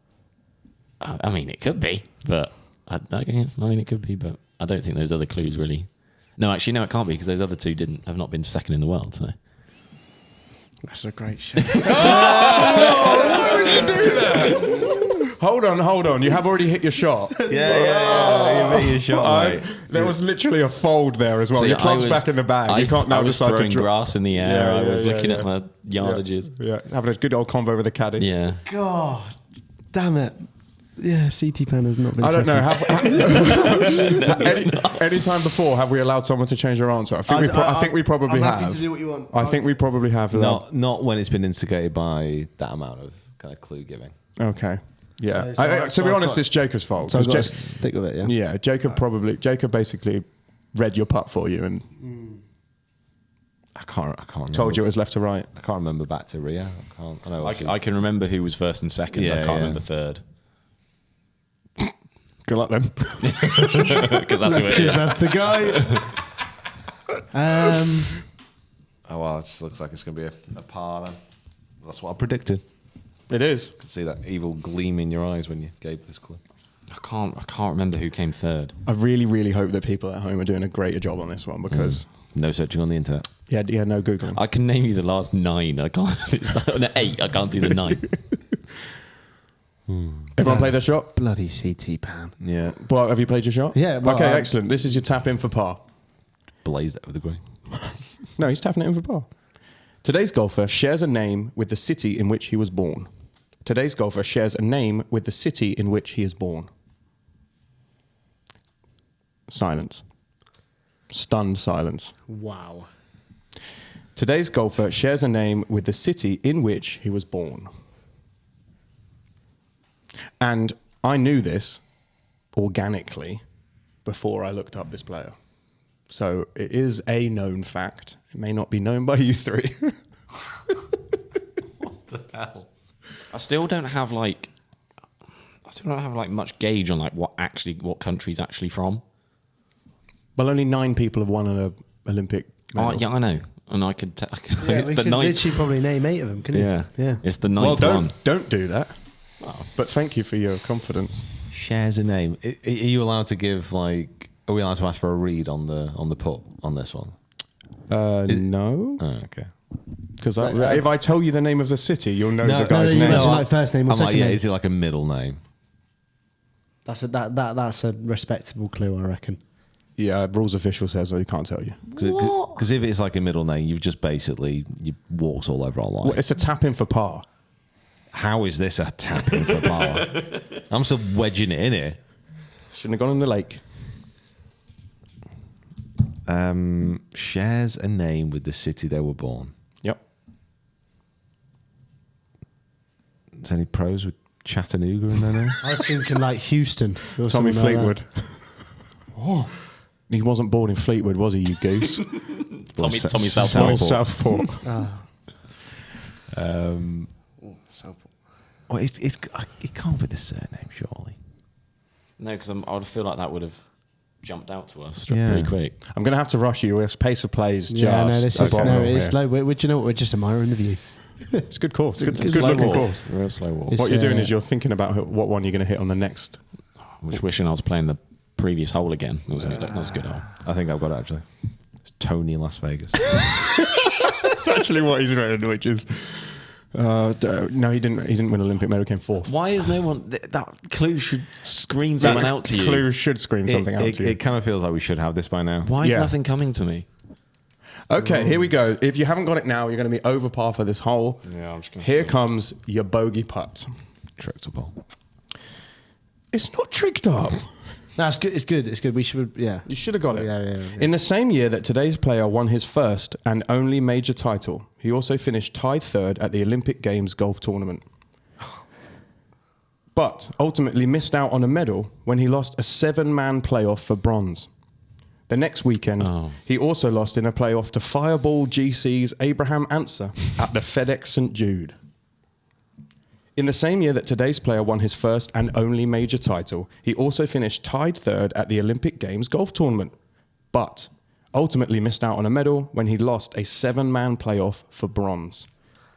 I mean, it could be. But it could be. But I don't think those other clues really. No, actually, no, it can't be because those other two have not been second in the world. So That's a great show. Why would you do that? Hold on. You have already hit your shot. Yeah. You hit your shot, mate. There was literally a fold there as well. Your club's back in the bag. You can't now I was decide throwing to grass in the air. Yeah, I was yeah, looking yeah. at my yardages. Yeah, having a good old convo with the caddy. Yeah. God, damn it. Yeah, CT Pan has not been I don't second. know. Any time before, have we allowed someone to change their answer? I think we probably I'm have. happy to do what you want. I think we probably have. Not when it's been instigated by that amount of kind of clue giving. Okay. Yeah. So To be I've honest, got- it's Jacob's fault. So I've 'cause got to stick with it, yeah? yeah, Jacob basically read your putt for you and I can't remember. told you it was left to right. I can't remember back to Rio. I know. I can remember who was first and second. Yeah, I can't yeah. remember third Good luck then. because that's who it Because is. that's the guy. Oh well, it just looks like it's going to be a par then. That's what I predicted. It is. I could see that evil gleam in your eyes when you gave this clue. I can't remember who came third. I really, really hope that people at home are doing a greater job on this one because No searching on the internet. yeah, no Googling. I can name you the last 9. I can't. It's the 8. I can't do the 9. Everyone play their shot? Bloody CT Pan. Yeah. Well, have you played your shot? Yeah, well, okay, excellent. This is your tap in for par. Blazed that with the green. No, he's tapping it in for par. Today's golfer shares a name with the city in which he was born. Today's golfer shares a name with the city in which he is born. Silence. Stunned silence. Wow. Today's golfer shares a name with the city in which he was born. And I knew this organically before I looked up this player. So it is a known fact. It may not be known by you three. I still don't have like much gauge on like what country's actually from. Well, only 9 people have won an Olympic medal. Oh, yeah, I know, and I could. Yeah, it's we the could ninth. literally probably name 8 of them, couldn't Yeah, you? Yeah. It's the Well, ninth one. don't do that. But thank you for your confidence. Shares a name. Are you allowed to give like? Are we allowed to ask for a read on the putt on this one? No, Oh, okay. because if I tell you the name of the city, you'll know No, the guy's you name. know, like first name or I'm second like, yeah. name. Is it like a middle name? That's a respectable clue, I reckon. Yeah, rules official says you can't tell you. Because if it's like a middle name, you've just basically you walked all over our line. Well, it's a tap in for par. How is this a tap in for par? I'm still wedging it in here. Shouldn't have gone in the lake. Shares a name with the city they were born. Yep. Is any pros with Chattanooga in their name? I was thinking like Houston. Or Tommy something like Fleetwood. Oh. He wasn't born in Fleetwood, was he, you goose? Tommy Tommy Southport. Southport. Well, it can't be the surname, surely. No, because I would feel like that would have jumped out to us Yeah. pretty quick. I'm going to have to rush you. His pace of play is just... Yeah, no, this is abnormal it's here. slow. Would you know what? We're just admiring the view. It's a good course. Good Slow looking walk. course. Real slow walk. It's, What you're doing uh, is you're thinking about what one you're going to hit on the next. I was wishing I was playing the previous hole again. That was a good hole. I think I've got it actually. It's Tony in Las Vegas. That's actually what he's written, which is... no, he didn't win Olympic medal, came 4th. Why is no one... that clue should scream That someone out to you. clue should scream something out to you. It kind of feels like we should have this by now. Why is Yeah. nothing coming to me? Okay, here we go. If you haven't got it now, you're going to be over par for this hole. Yeah, I'm just gonna Here see. comes your bogey putt. Tractor ball. It's not tricked up. No, it's good. It's good. It's good. We should. Yeah. You should have got it. Yeah. In the same year that today's player won his first and only major title, he also finished tied 3rd at the Olympic Games golf tournament. But ultimately missed out on a medal when he lost a 7-man playoff for bronze. The next weekend, he also lost in a playoff to Fireball GC's Abraham Answer at the FedEx St. Jude. In the same year that today's player won his first and only major title, he also finished tied 3rd at the Olympic Games golf tournament, but ultimately missed out on a medal when he lost a 7-man playoff for bronze.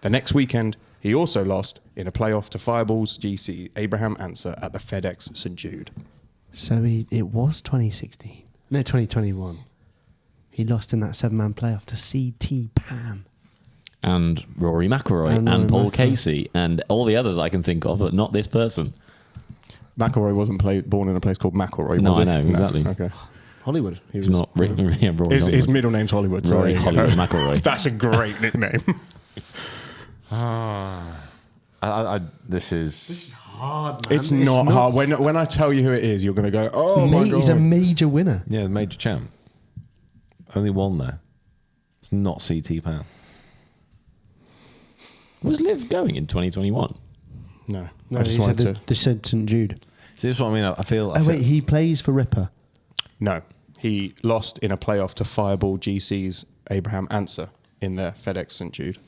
The next weekend, he also lost in a playoff to Fireball's GC Abraham Answer at the FedEx St. Jude. So it was 2016. No, 2021. He lost in that 7-man playoff to CT Pan. And Rory McIlroy And and, Rory Paul McIlroy. Casey and all the others I can think of, but not this person. McIlroy wasn't born in a place called McIlroy, No, was he? I know, exactly. Okay. Hollywood. He He's not Rory His Hollywood. middle name's Hollywood. Rory Sorry. Hollywood McIlroy. That's a great nickname. This is hard, man. It's not hard. When I tell you who it is, you're going to go, oh my God. He's a major winner. yeah, major champ. Only one though. It's not CT Pan. Was Liv going in 2021? No, No, I just he said wanted to. the said St Jude. See, this is what I mean. I feel. Oh wait, he plays for Ripper. No, he lost in a playoff to Fireball GC's Abraham Answer in the FedEx St. Jude.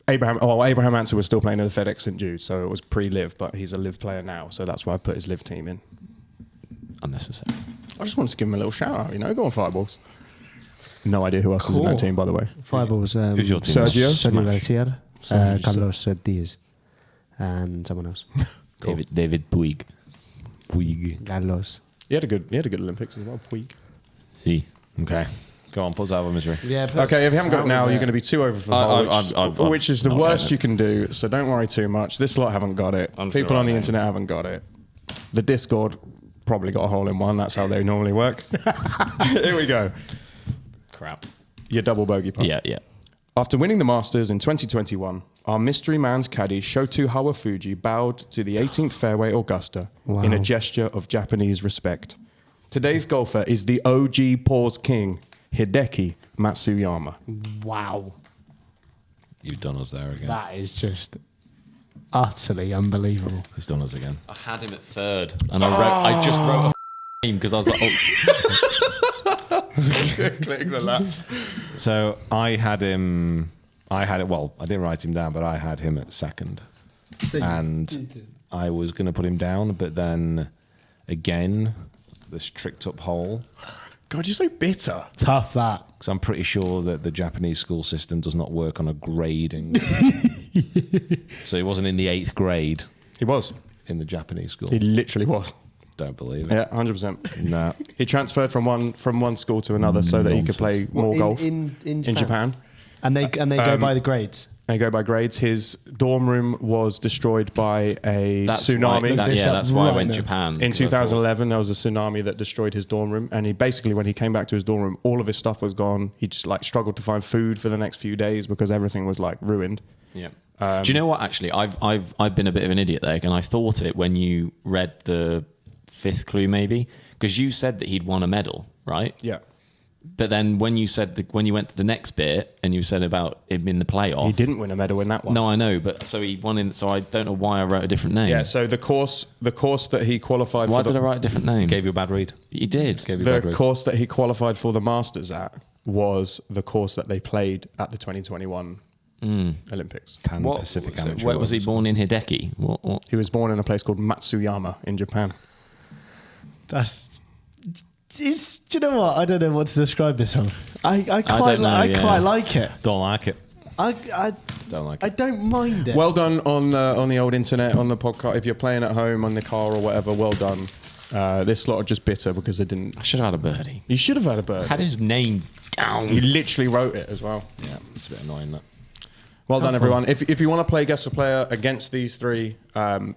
Abraham Answer was still playing in the FedEx St. Jude, so it was pre-Liv, but he's a Liv player now, so that's why I put his Liv team in. Unnecessary. I just wanted to give him a little shout out, go on Fireballs. No idea who else is in that Cool. team, by the way. Fireballs. Who's your team? Sergio? Sergio Smash. Garcia, Sergio. Carlos Diaz, and someone else. Cool. David Puig. Carlos. He had a good Olympics as well. Puig. See. Okay, go on. Pulls out of misery. Yeah. Okay, if you haven't got it now, you're going to be 2 over for the hole, which is the not worst getting you can do. So don't worry too much. This lot haven't got it. I'm People sure on the I know. internet haven't got it. The Discord probably got a hole in one. That's how they normally work. Here we go. Crap. Your double bogey putt. Yeah. After winning the Masters in 2021, our mystery man's caddy Shoto Hawafuji bowed to the 18th fairway Augusta in a Wow. gesture of Japanese respect. Today's golfer is the OG pause king, Hideki Matsuyama. Wow. You've done us there again. That is just. utterly unbelievable. He's done us again. I had him at third, and I just wrote a name because I was like, oh, Click the lap. So I had him. Well, I didn't write him down, but I had him at second, and I was going to put him down, but then again, this tricked up hole. God, you're so bitter. Tough that. Because I'm pretty sure that the Japanese school system does not work on a grading. So he wasn't in the 8th grade He was. in the Japanese school. He literally was. Don't believe it. Yeah, 100%. No. He transferred from one school to another so that he could play more golf in Japan. And they go by the grades. They go by grades. His dorm room was destroyed by a that's tsunami. Why, that's why I went Japan. In 'cause I thought- 2011, there was a tsunami that destroyed his dorm room, and he basically, when he came back to his dorm room, all of his stuff was gone. He just like struggled to find food for the next few days because everything was like ruined. Yeah. Do you know what? Actually, I've been a bit of an idiot there, and I thought it when you read the 5th clue, maybe because you said that he'd won a medal, right? Yeah, But then when you said when you went to the next bit and you said about him in the playoff, he didn't win a medal in that one. No, I know, but so he won in. So I don't know why I wrote a different name. Yeah, so the course that he qualified Why for. did I write a different name? Gave you a bad read. He did. Gave you a bad The read. course that he qualified for the Masters at was the course that they played at the 2021 Olympics. Pan What, Pacific so Amateur where was he Open. born in Hideki? What? He was born in a place called Matsuyama in Japan. That's. Do you know what? I don't know what to describe this on. I quite don't know, yeah. like it. Don't like it. I Don't like I it. don't mind it. Well done on the old internet, on the podcast. If you're playing at home, on the car or whatever, well done. This lot are just bitter because they didn't. I should have had a birdie. You should have had a bird. Had his name down. You literally wrote it as well. Yeah, it's a bit annoying that. Well done, everyone. If you want to play Guess the Player against these three,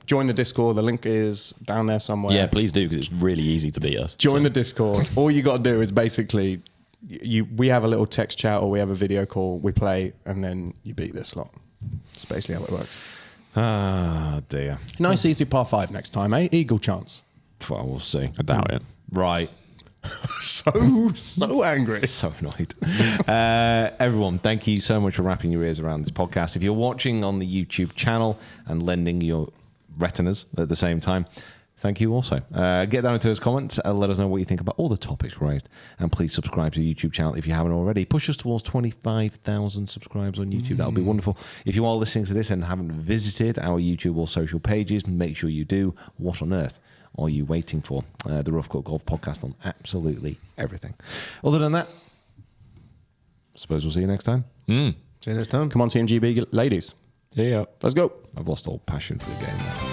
join the Discord. The link is down there somewhere. Yeah, please do because it's really easy to beat us. Join the Discord. All you got to do is basically, we have a little text chat or we have a video call. We play and then you beat this lot. That's basically how it works. Ah, dear. Nice easy par 5 next time, eh? Eagle chance. Well, we'll see. I doubt it. Right. So angry. So annoyed. Everyone, thank you so much for wrapping your ears around this podcast. If you're watching on the YouTube channel and lending your retinas at the same time, thank you also. Get down into those comments and let us know what you think about all the topics raised. And please subscribe to the YouTube channel if you haven't already. Push us towards 25,000 subscribers on YouTube. That would be wonderful. If you are listening to this and haven't visited our YouTube or social pages, make sure you do. What on earth are you waiting for? The Rough Cut Golf podcast on absolutely everything. Other than that, I suppose we'll see you next time. See you next time. Come on, Team GB ladies. Yeah. Let's go. I've lost all passion for the game now.